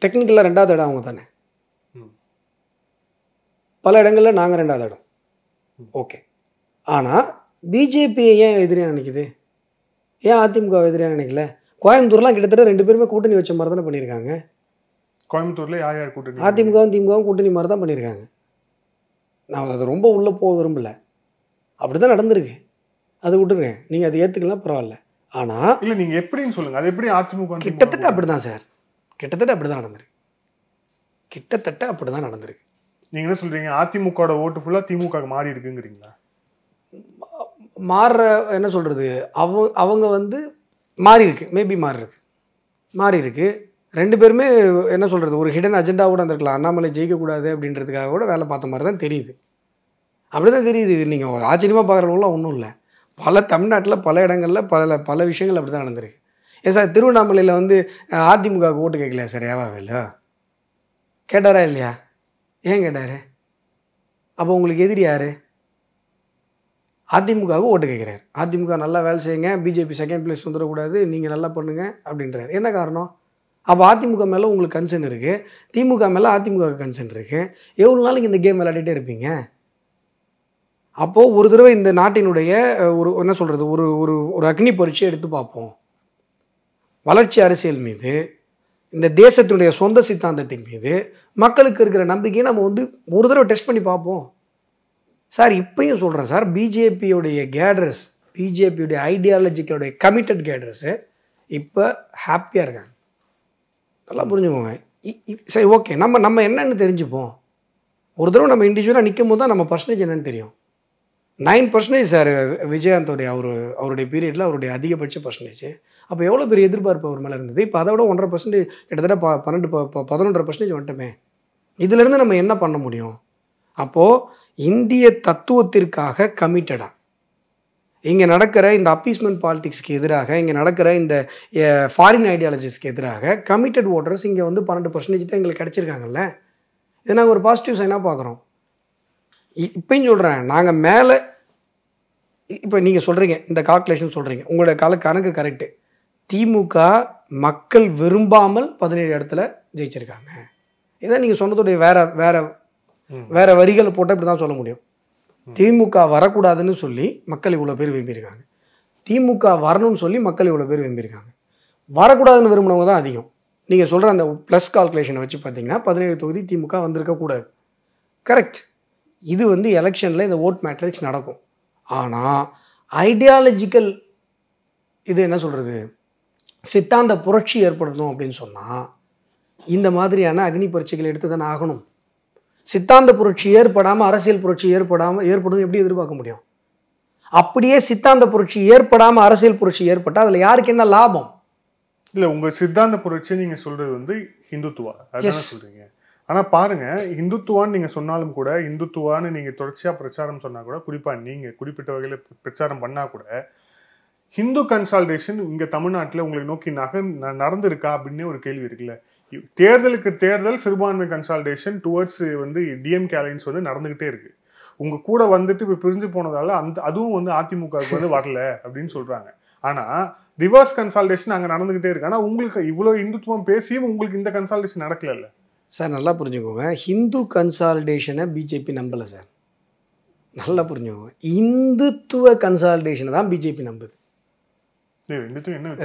டெக்னிக்கலா 2வது இடம் அவங்க தானே. பல இடங்களில் நாங்கள் 2வது இடம். ஓகே. ஆனால் பிஜேபியை ஏன் எதிரியாக நினைக்குது? ஏன் அதிமுக எதிரியாக நினைக்கல? கோயம்புத்தூர்லாம் கிட்டத்தட்ட 2 பேருமே கூட்டணி வச்ச மாதிரி தானே பண்ணியிருக்காங்க. கோயம்புத்தூரில் யார் யார் கூட்டணி? அதிமுகவும் திமுகவும் கூட்டணி மாதிரி தான் பண்ணியிருக்காங்க. நான் அது ரொம்ப உள்ளே போக விரும்பலை. அப்படி தான் நடந்திருக்கு. அதை விட்டுருங்க. நீங்கள் அதை ஏற்றுக்கலாம், பரவாயில்ல. ஆனால் இல்லை, நீங்கள் எப்படின்னு சொல்லுங்கள். அது எப்படி அதிமுக? கிட்டத்தட்ட அப்படி தான் சார். கிட்டத்தட்ட அப்படி தான் நடந்திருக்கு. கிட்டத்தட்ட அப்படி தான் நடந்திருக்கு. நீங்க என்ன சொல்றீங்க? அதிமுகவோட ஓட்டு ஃபுல்லா திமுக மாறி இருக்குங்கிறீங்களா? மாறுற என்ன சொல்றது, அவங்க வந்து மாறி இருக்கு, மேபி மாறி இருக்கு. 2 பேருமே என்ன சொல்றது, ஒரு ஹிடன் அஜெண்டாவோட இருந்திருக்கலாம். அண்ணாமலை ஜெயிக்கக்கூடாது அப்படின்றதுக்காக கூட வேலை பார்த்த மாதிரி தான் தெரியுது. அப்படிதான் தெரியுது. இது நீங்கள் ஆச்சரியமாக பார்க்குறவங்களாம் ஒன்றும் இல்லை. தமிழ்நாட்டில் பல இடங்களில் பல விஷயங்கள் அப்படி தான் நடந்திருக்கு. ஏன் சார் திருவண்ணாமலையில் வந்து அதிமுக ஓட்டு கேட்கலையா சார்? ஏவாவேலு கேட்டாரா இல்லையா? ஏன் கேட்டார்? அப்போ உங்களுக்கு எதிரி யார்? அதிமுகவுக்கு ஓட்டு கேட்குறாரு. அதிமுக நல்லா வேலை செய்யுங்க, பிஜேபி செகண்ட் பிளேஸ் வந்துடக்கூடாது, நீங்கள் நல்லா பண்ணுங்க அப்படின்றாரு. என்ன காரணம்? அப்போ அதிமுக மேலே உங்களுக்கு கன்சர்ன் இருக்குது, திமுக மேலே அதிமுக கன்சர்ன் இருக்குது. எவ்வளோ நாளைக்கு இந்த கேம் விளையாடிட்டே இருப்பீங்க? அப்போது ஒரு தடவை இந்த நாட்டினுடைய ஒரு என்ன சொல்கிறது, ஒரு ஒரு ஒரு அக்னி பரீட்சை எடுத்து பார்ப்போம். வளர்ச்சி அரசியல் மீது, இந்த தேசத்தினுடைய சொந்த சித்தாந்தத்தின் மீது மக்களுக்கு இருக்கிற நம்பிக்கையை நம்ம வந்து ஒரு தடவை டெஸ்ட் பண்ணி பார்ப்போம் சார். இப்பயும் சொல்கிறேன் சார், பிஜேபியோடைய கேடர்ஸ், பிஜேபியோடைய ஐடியாலஜிக்கோடைய கமிட்டட் கேடர்ஸு இப்போ ஹாப்பியாக இருக்காங்க. நல்லா புரிஞ்சுக்கோங்க. சரி, ஓகே, நம்ம என்னென்னு தெரிஞ்சுப்போம். ஒரு தடவை நம்ம இண்டிவிஜுவலாக நிற்கும் போது தான் நம்ம பர்சன்டேஜ் என்னென்னு தெரியும். 9% சார் விஜயகாந்தோடைய அவருடைய பீரியடில் அவருடைய அதிகபட்ச பர்சன்டேஜ். அப்போ எவ்வளோ பெரிய எதிர்பார்ப்பு அவர் மேலே இருந்தது. இப்போ அதை விட 1.5% கிட்டத்தட்ட 11% வந்துட்டோமே. இதிலேருந்து நம்ம என்ன பண்ண முடியும்? அப்போது இந்திய தத்துவத்திற்காக கமிட்டடாக இங்கே நடக்கிற இந்த அப்பீஸ்மெண்ட் பாலிடிக்ஸ்க்கு எதிராக, இங்கே நடக்கிற இந்த ஃபாரின் ஐடியாலஜிஸ்க்கு எதிராக கமிட்டட் ஓட்டர்ஸ் இங்கே வந்து 12% தான் எங்களுக்கு கிடச்சிருக்காங்கல்ல. இதை நாங்கள் ஒரு பாசிட்டிவ் சைனாக பார்க்குறோம். இப்பயும் சொல்கிறேன், நாங்கள் மேலே இப்போ நீங்கள் சொல்கிறீங்க, இந்த கால்குலேஷன் சொல்கிறீங்க, உங்களோட கணக்கு கரெக்டு. திமுக மக்கள் விரும்பாமல் 17 இடத்துல ஜெயிச்சிருக்காங்க. இதான் நீங்கள் சொன்னதுடைய வேற வரிகளை போட்டால் இப்படி தான் சொல்ல முடியும். திமுக வரக்கூடாதுன்னு சொல்லி மக்கள் இவ்வளோ பேர் விரும்பியிருக்காங்க, திமுக வரணும்னு சொல்லி மக்கள் இவ்வளோ பேர் விரும்பியிருக்காங்க. வரக்கூடாதுன்னு விரும்பினவங்க தான் அதிகம். நீங்கள் சொல்கிற அந்த ப்ளஸ் கால்குலேஷனை வச்சு பார்த்தீங்கன்னா 17 தொகுதி திமுக வந்திருக்கக்கூடாது. கரெக்ட். இது வந்து எலெக்ஷனில் இந்த ஓட் மேட்ரிக்ஸ் நடக்கும். ஆனால் ஐடியாலஜிக்கல் இது என்ன சொல்கிறது, சித்தாந்த புரட்சி ஏற்படணும் அப்படின்னு சொன்னால் இந்த மாதிரியான அக்னி பரீட்சைகள் எடுத்து தானே ஆகணும். சித்தாந்த புரட்சி ஏற்படாமல் அரசியல் புரட்சி ஏற்படும் எப்படி எதிர்பார்க்க முடியும்? அப்படியே சித்தாந்த புரட்சி ஏற்படாமல் அரசியல் புரட்சி ஏற்பட்டால் அதில் யாருக்கு என்ன லாபம்? இல்லை, உங்கள் சித்தாந்த புரட்சி நீங்கள் சொல்கிறது வந்து ஹிந்துத்துவா அதான் சொல்கிறீங்க. ஆனால் பாருங்க, இந்துத்துவான்னு நீங்கள் சொன்னாலும் கூட, இந்துத்துவான்னு நீங்கள் தொடர்ச்சியாக பிரச்சாரம் சொன்னால் கூட, குறிப்பாக நீங்கள் குறிப்பிட்ட வகையில் பிரச்சாரம் பண்ணால் கூட, ஹிந்து கன்சால்டேஷன் இங்கே தமிழ்நாட்டில் உங்களை நோக்கி நடந்திருக்கா அப்படின்னே ஒரு கேள்வி இருக்குல்ல. தேர்தலுக்கு தேர்தல் சிறுபான்மை கன்சால்டேஷன் டுவர்ட்ஸ் வந்து டிஎம்கே அலைன்ஸ் வந்து நடந்துகிட்டே இருக்கு. உங்க கூட வந்துட்டு இப்போ பிரிஞ்சு போனதால அதுவும் வந்து அதிமுகவுக்கு வந்து வரல அப்படின்னு சொல்றாங்க. ஆனா ரிவர்ஸ் கன்சால்டேஷன் அங்கே நடந்துகிட்டே இருக்கு. ஆனால் உங்களுக்கு இவ்வளோ இந்துத்துவம் பேசியும் உங்களுக்கு இந்த கன்சால்டேஷன் நடக்கல சார். நல்லா புரிஞ்சுக்கோங்க, ஹிந்து கன்சால்டேஷனை பிஜேபி நம்பலை சார். நல்லா புரிஞ்சுக்கோங்க, இந்துத்துவ கன்சால்டேஷனை தான் பிஜேபி நம்புது.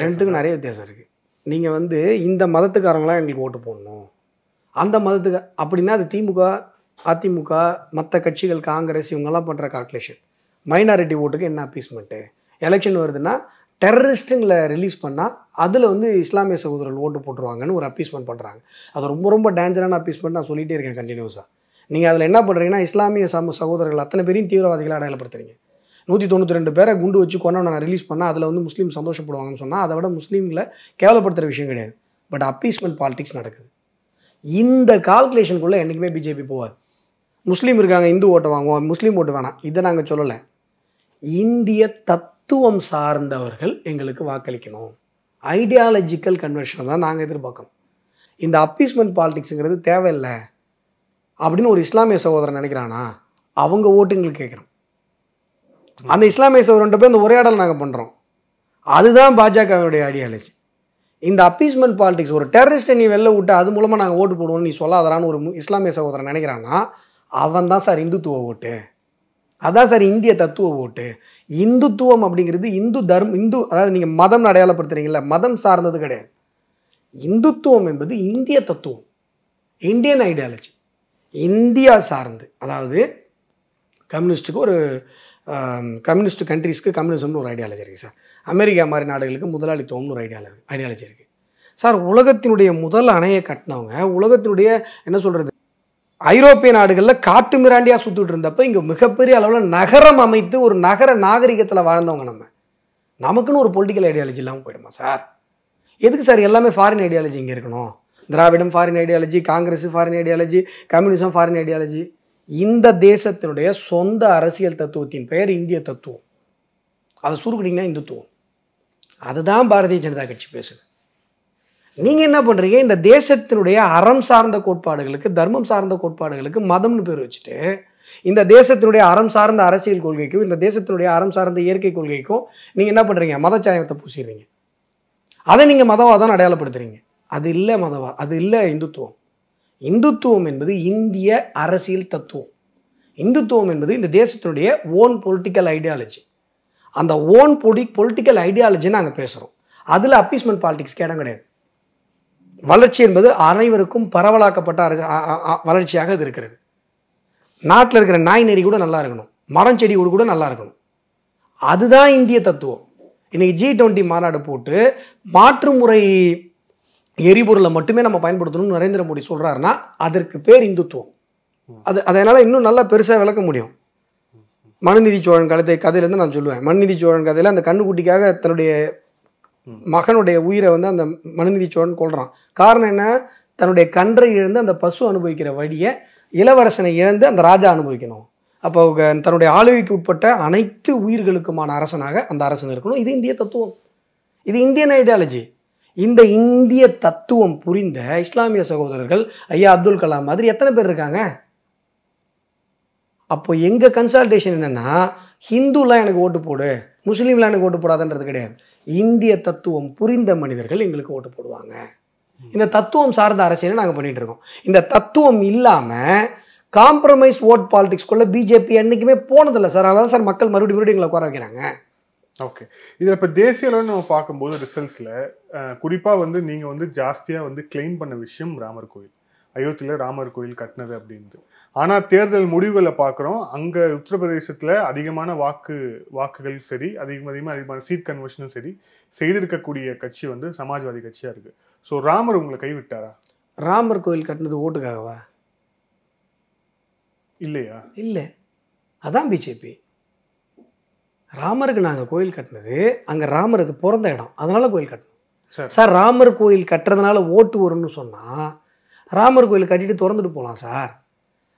ரெண்டுக்கும் நிறைய வித்தியாசம் இருக்குது. நீங்கள் வந்து இந்த மதத்துக்காரங்களாம் எங்களுக்கு ஓட்டு போடணும், அந்த மதத்துக்கு அப்படின்னா அது திமுக, அதிமுக, மற்ற கட்சிகள், காங்கிரஸ் இவங்கெல்லாம் பண்ணுற கால்குலேஷன். மைனாரிட்டி ஓட்டுக்கு என்ன அப்பீஸ்மெண்ட்டு, எலெக்ஷன் வருதுன்னா டெரரிஸ்ட்டுங்களை ரிலீஸ் பண்ணால் அதில் வந்து இஸ்லாமிய சகோதரர்கள் ஓட்டு போட்டுருவாங்கன்னு ஒரு அப்பீஸ்மெண்ட் பண்ணுறாங்க. அது ரொம்ப ரொம்ப டேஞ்சரான அப்பீஸ்மெண்ட். நான் சொல்லிகிட்டே இருக்கேன் கண்டினியூஸாக. நீங்கள் அதில் என்ன பண்ணுறீங்கன்னா இஸ்லாமிய சகோதரர்கள் அத்தனை பேரையும் தீவிரவாதிகளை அடையாளப்படுத்துறீங்க. 192 பேரை குண்டு வச்சு கொண்டு நான் ரிலீஸ் பண்ணால் அதில் வந்து முஸ்லீம் சந்தோஷப்படுவாங்கன்னு சொன்னால் அதை விட முஸ்லீம்களை கேவலப்படுத்துகிற விஷயம் கிடையாது. பட் அப்பீஸ்மெண்ட் பாலிடிக்ஸ் நடக்குது. இந்த கால்குலேஷனுக்குள்ளே என்றைக்குமே பிஜேபி போவாது. முஸ்லீம் இருக்காங்க, இந்து ஓட்டை வாங்குவோம், முஸ்லீம் ஓட்டு வேணாம், இதை நாங்கள் சொல்லலை. இந்திய தத்துவம் சார்ந்தவர்கள் எங்களுக்கு வாக்களிக்கணும், ஐடியாலஜிக்கல் கன்வர்ஷனை தான் நாங்கள் எதிர்பார்க்கணும். இந்த அப்பீஸ்மெண்ட் பாலிடிக்ஸுங்கிறது தேவையில்லை அப்படின்னு ஒரு இஸ்லாமிய சகோதரன் நினைக்கிறானா, அவங்க ஓட்டு எங்களுக்கு கேட்குறோம். அந்த இஸ்லாமிய சகோதரன்ட்ட போய் அந்த உரையாடல் நாங்கள் பண்ணுறோம். அதுதான் பாஜகவுடைய ஐடியாலஜி. இந்த அப்பீஸ்மெண்ட் பாலிடிக்ஸ், ஒரு டெரரிஸ்ட்டை நீ வெளில விட்டு அது மூலமாக நாங்கள் ஓட்டு போடுவோம்னு நீ சொல்லாதரான்னு ஒரு இஸ்லாமிய சகோதரன் நினைக்கிறான்னா அவன் தான் சார் இந்துத்துவ ஓட்டு, அதான் சார் இந்திய தத்துவ ஓட்டு. இந்துத்துவம் அப்படிங்கிறது இந்து அதாவது நீங்கள் மதம் அடையாளப்படுத்துறீங்களா, மதம் சார்ந்தது கிடையாது. இந்துத்துவம் என்பது இந்திய தத்துவம், இந்தியன் ஐடியாலஜி, இந்தியா சார்ந்து. அதாவது கம்யூனிஸ்ட்டுக்கு ஒரு கம்யூனிஸ்ட் கண்ட்ரீஸ்க்கு கம்யூனிசம்னு ஒரு ஐடியாலஜி இருக்குது சார். அமெரிக்கா மாதிரி நாடுகளுக்கு முதலாளித்துவம்னு ஒரு ஐடியாலஜி இருக்குது சார். உலகத்தினுடைய முதல் அணையை கட்டினவங்க, உலகத்தினுடைய என்ன சொல்கிறது, ஐரோப்பிய நாடுகளில் காட்டு மிராண்டியாக சுற்றிட்டு இருந்தப்போ இங்கே மிகப்பெரிய அளவில் நகரம் அமைத்து ஒரு நகர நாகரிகத்தில் வாழ்ந்தவங்க. நமக்குன்னு ஒரு பொலிட்டிக்கல் ஐடியாலஜி இல்லாமல் போயிடுமா சார்? எதுக்கு சார் எல்லாமே ஃபாரின் ஐடியாலஜி இங்கே இருக்கணும்? திராவிடம் foreign ideology, Congress foreign ideology, communism foreign ideology. இந்த தேசத்தினுடைய சொந்த அரசியல் தத்துவத்தின் பெயர் இந்திய தத்துவம். அதை சுருக்கிட்டீங்கன்னா இந்துத்துவம். அதுதான் பாரதிய ஜனதா கட்சி பேசுது. நீங்கள் என்ன பண்ணுறீங்க, இந்த தேசத்தினுடைய அறம் சார்ந்த கோட்பாடுகளுக்கு, தர்மம் சார்ந்த கோட்பாடுகளுக்கு மதம்னு பேர் வச்சுட்டு இந்த தேசத்தினுடைய அறம் சார்ந்த அரசியல் கொள்கைக்கும் இந்த தேசத்தினுடைய அறம் சார்ந்த இயற்கை கொள்கைக்கும் நீங்கள் என்ன பண்ணுறீங்க, மதச்சாயத்தை பூசிடுறீங்க. அதை நீங்கள் மதவாதம் அடையாளப்படுத்துறீங்க. அது இல்லை அது இல்லை இந்துத்துவம். இந்துத்துவம் என்பது இந்திய அரசியல் தத்துவம். இந்துத்துவம் என்பது இந்த தேசத்தினுடைய ஓன் பொலிட்டிக்கல் ஐடியாலஜி. அந்த ஓன் பொலிட்டிக்கல் ஐடியாலஜி நாங்கள் பேசுகிறோம். அதில் அப்பீஸ்மெண்ட் பாலிடிக்ஸ்க்கு இடம் கிடையாது. வளர்ச்சி என்பது அனைவருக்கும் பரவலாக்கப்பட்ட வளர்ச்சியாக இது இருக்கிறது. நாட்டில் இருக்கிற நாய் நெறி கூட நல்லா இருக்கணும், மரம் செடி கூட நல்லா இருக்கணும். அதுதான் இந்திய தத்துவம். இன்னைக்கு G20 மாநாடு போட்டு மாற்று முறை எரிபொருளை மட்டுமே நம்ம பயன்படுத்தணும்னு நரேந்திர மோடி சொல்கிறாருன்னா அதற்கு பேர் இந்துத்துவம். அதனால் இன்னும் நல்லா பெருசாக விளக்க முடியும். மனுநீதி சோழன் கதையிலேருந்து நான் சொல்லுவேன். மனுநீதி சோழன் கதையில் அந்த கண்ணுக்குட்டிக்காக தன்னுடைய மகனுடைய உயிரை வந்து அந்த மனுநீதி சோழன் கொள்கிறான். காரணம் என்ன, தன்னுடைய கன்றை இழந்து அந்த பசு அனுபவிக்கிற வழியை இளவரசனை இழந்து அந்த ராஜா அனுபவிக்கணும். அப்போ தன்னுடைய ஆளுகைக்கு உட்பட்ட அனைத்து உயிர்களுக்குமான அரசனாக அந்த அரசன் இருக்கணும். இது இந்திய தத்துவம், இது இந்தியன் ஐடியாலஜி. இந்த இந்திய தத்துவம் புரிந்த இஸ்லாமிய சகோதரர்கள் ஐயா அப்துல் கலாம் மாதிரி எத்தனை பேர் இருக்காங்க? அப்போ எங்க கன்சல்டேஷன் என்னன்னா, ஹிந்துலாம் எனக்கு ஓட்டு போடு, முஸ்லீம்லாம் எனக்கு ஓட்டு போடாதுன்றது கிடையாது. இந்திய தத்துவம் புரிந்த மனிதர்கள் எங்களுக்கு ஓட்டு போடுவாங்க. இந்த தத்துவம் சார்ந்த அரசியலை நாங்கள் பண்ணிட்டு இருக்கோம். இந்த தத்துவம் இல்லாம காம்ப்ரமைஸ் ஓட் பாலிடிக்ஸ்குள்ள பிஜேபி என்னைக்குமே போனதில்லை சார். அதான் சார் மக்கள் மறுபடியும் எங்களை உட்கார வைக்கிறாங்க. ஓகே, இதில் இப்போ தேசிய அளவில் நம்ம பார்க்கும்போது ரிசல்ட்ஸில் குறிப்பாக வந்து நீங்கள் வந்து ஜாஸ்தியாக வந்து கிளைம் பண்ண விஷயம் ராமர் கோயில், அயோத்தியில் ராமர் கோயில் கட்டினது அப்படின்ட்டு. ஆனால் தேர்தல் முடிவுகளை பார்க்குறோம், அங்கே உத்தரப்பிரதேசத்தில் அதிகமான வாக்குகள் சரி, அதிகமான சீட் கன்வர்ஷனும் சரி செய்திருக்கக்கூடிய கட்சி வந்து சமாஜ்வாதி கட்சியாக இருக்குது. ஸோ ராமர் உங்களை கைவிட்டாரா? ராமர் கோயில் கட்டினது ஓட்டுக்காகவா? இல்லையா? இல்லை, அதான் பிஜேபி. ராமருக்கு நாங்கள் கோயில் கட்டினது அங்கே ராமருக்கு பிறந்த இடம், அதனால கோயில் கட்டணும் சார். ராமர் கோயில் கட்டுறதுனால ஓட்டு வரும்னு சொன்னால் ராமர் கோயில் கட்டிட்டு திறந்துட்டு போகலாம் சார்.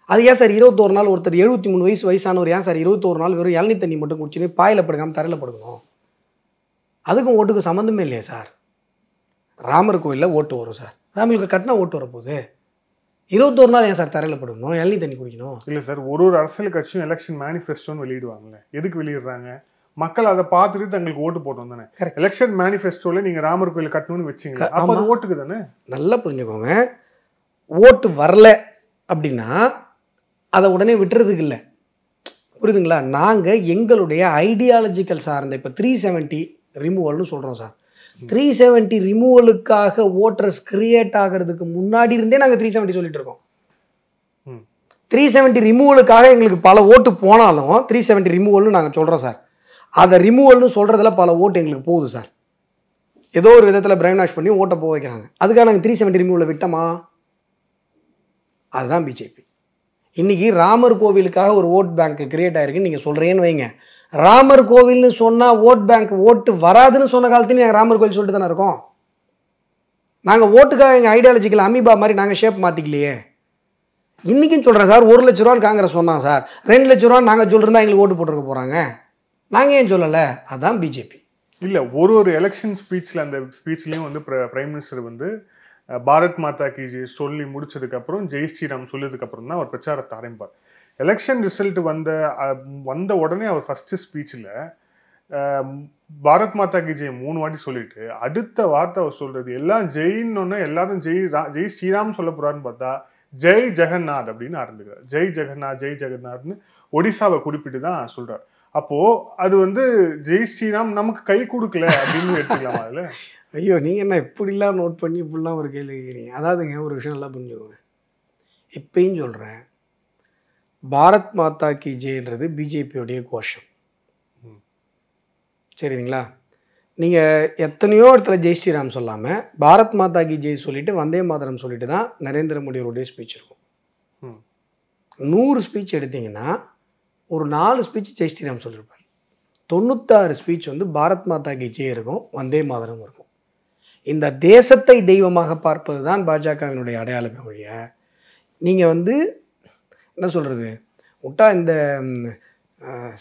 அது ஏன் சார் 21 நாள் ஒருத்தர் 73 வயசானவர் ஏன் சார் 21 நாள் வெறும் இளநீ தண்ணி மட்டும் குடிச்சுன்னு பாயில் படுக்காமல் தரையில் படுக்கணும்? அதுக்கும் ஓட்டுக்கும் சம்மந்தமே இல்லையா சார்? ராமர் கோயிலில் ஓட்டு வரும் சார், ராமருக்கு கட்டினா ஓட்டு வரப்போகுது. 21 நாள் ஏன் சார் தரையில் படுக்கணும், இளநீ தண்ணி குடிக்கணும்? இல்லை சார், ஒரு அரசியல் கட்சியும் எலெக்ஷன் மேனிஃபெஸ்டோன்னு வெளியிடுவாங்கல்ல, எதுக்கு வெளியிடுறாங்க? மக்கள் அதை பார்த்துட்டு தங்களுக்கு ஓட்டு போட்டோம் தானே. எலெக்ஷன் மேனிஃபெஸ்டோல நீங்க ராமர் கோயில் கட்டணும்னு வச்சிங்க, அப்ப அது ஓட்டுக்கு தானே. நல்லா புரிஞ்சுக்கோங்க, ஓட்டு வரல அப்படின்னா அதை உடனே விட்டுறதுக்கு இல்லை, புரியுதுங்களா? நாங்கள் எங்களுடைய ஐடியாலஜிக்கல் சார்ந்த இப்போ 370 ரிமூவல்னு சொல்கிறோம் சார். 370 ரிமூவலுக்காக ஓட்டர்ஸ் கிரியேட் ஆகிறதுக்கு முன்னாடி இருந்தே நாங்கள் 370 சொல்லிட்டு இருக்கோம். 370 ரிமூவலுக்காக எங்களுக்கு பல ஓட்டு போனாலும் 370 ரிமூவல்னு நாங்கள் சொல்கிறோம் சார். அதை ரிமூவல்னு சொல்கிறதுல பல ஓட்டு எங்களுக்கு போகுது சார். ஏதோ ஒரு விதத்தில் பிரைன் வாஷ் பண்ணி ஓட்டை போக வைக்கிறாங்க. அதுக்காக நாங்கள் 370 ரிமூவலை விட்டோமா? அதுதான் பிஜேபி. இன்றைக்கி ராமர் கோவிலுக்காக ஒரு ஓட் பேங்க் கிரியேட் ஆகிருக்குன்னு நீங்கள் சொல்கிறீங்கன்னு வைங்க. ராமர் கோவில்னு சொன்னால் ஓட் பேங்க் ஓட்டு வராதுன்னு சொன்ன காலத்துலையும் நாங்கள் ராமர் கோவில் சொல்லிட்டு தானே இருக்கோம். நாங்கள் ஓட்டுக்காக எங்கள் ஐடியாலஜிக்கல் அமீபா மாதிரி நாங்கள் ஷேப் மாற்றிக்கலையே. இன்றைக்கும் சொல்கிறேன் சார், 1 லட்ச ரூபான்னு காங்கிரஸ் சொன்னான் சார், 2 லட்ச ரூபான்னு நாங்கள் சொல்லிருந்தா எங்களுக்கு ஓட்டு போட்டுருக்க போகிறாங்க. நாங்கள் ஏன் சொல்லலை? அதுதான் பிஜேபி. இல்லை, ஒரு எலெக்ஷன் ஸ்பீச்சில் அந்த ஸ்பீச்லேயும் வந்து பிரைம் மினிஸ்டர் வந்து பாரத் மாதா கி ஜெய் சொல்லி முடிச்சதுக்கப்புறம் ஜெய் ஸ்ரீராம் சொல்லதுக்கப்புறம் தான் அவர் பிரச்சாரத்தை ஆரம்பிப்பார். எலெக்ஷன் ரிசல்ட் வந்த உடனே அவர் ஃபஸ்ட்டு ஸ்பீச்சில் பாரத் மாதா கி ஜெய் 3 வாட்டி சொல்லிட்டு அடுத்த வார்த்தை அவர் சொல்கிறது எல்லாம் ஜெயின்னு எல்லாரும் ஜெய் ஸ்ரீராம் சொல்ல போகிறாருன்னு பார்த்தா ஜெய் ஜெகநாத் அப்படின்னு ஆரம்பிக்கிறார். ஜெய் ஜெகநாத்னு ஒடிசாவை குறிப்பிட்டு தான் சொல்கிறார். அப்போது அது வந்து ஜெய் ஸ்ரீராம் நமக்கு கை கொடுக்கல அப்படின்னு எடுத்துக்கலாமா அதில்? ஐயோ, நீங்கள் என்ன இப்படிலாம் நோட் பண்ணி இப்படிலாம் ஒரு கேள்வி கேட்குறீங்க. அதாவதுங்க, ஒரு விஷயம் நல்லா புரிஞ்சுக்கோங்க. இப்பயும் சொல்கிறேன், பாரத் மாதா கி ஜெய்ன்றது பிஜேபியோடைய கோஷம், சரிங்களா? நீங்கள் எத்தனையோ இடத்துல ஜெய் ஸ்ரீராம் சொல்லாமல் பாரத் மாதா கி ஜெய் சொல்லிவிட்டு வந்தே மாதரம் சொல்லிட்டு தான் நரேந்திர மோடியோடைய ஸ்பீச் இருக்கும். 100 ஸ்பீச் எடுத்திங்கன்னா ஒரு 4 ஸ்பீச் ஜெய் ஸ்ரீராம் சொல்லியிருப்பார். 96 ஸ்பீச் வந்து பாரத் மாதா கி ஜெய் இருக்கும், வந்தே மாதரம் இருக்கும். இந்த தேசத்தை தெய்வமாக பார்ப்பது தான் பாஜகவினுடைய அடையாளமே ஒழிய, நீங்கள் வந்து என்ன சொல்கிறது, விட்டா இந்த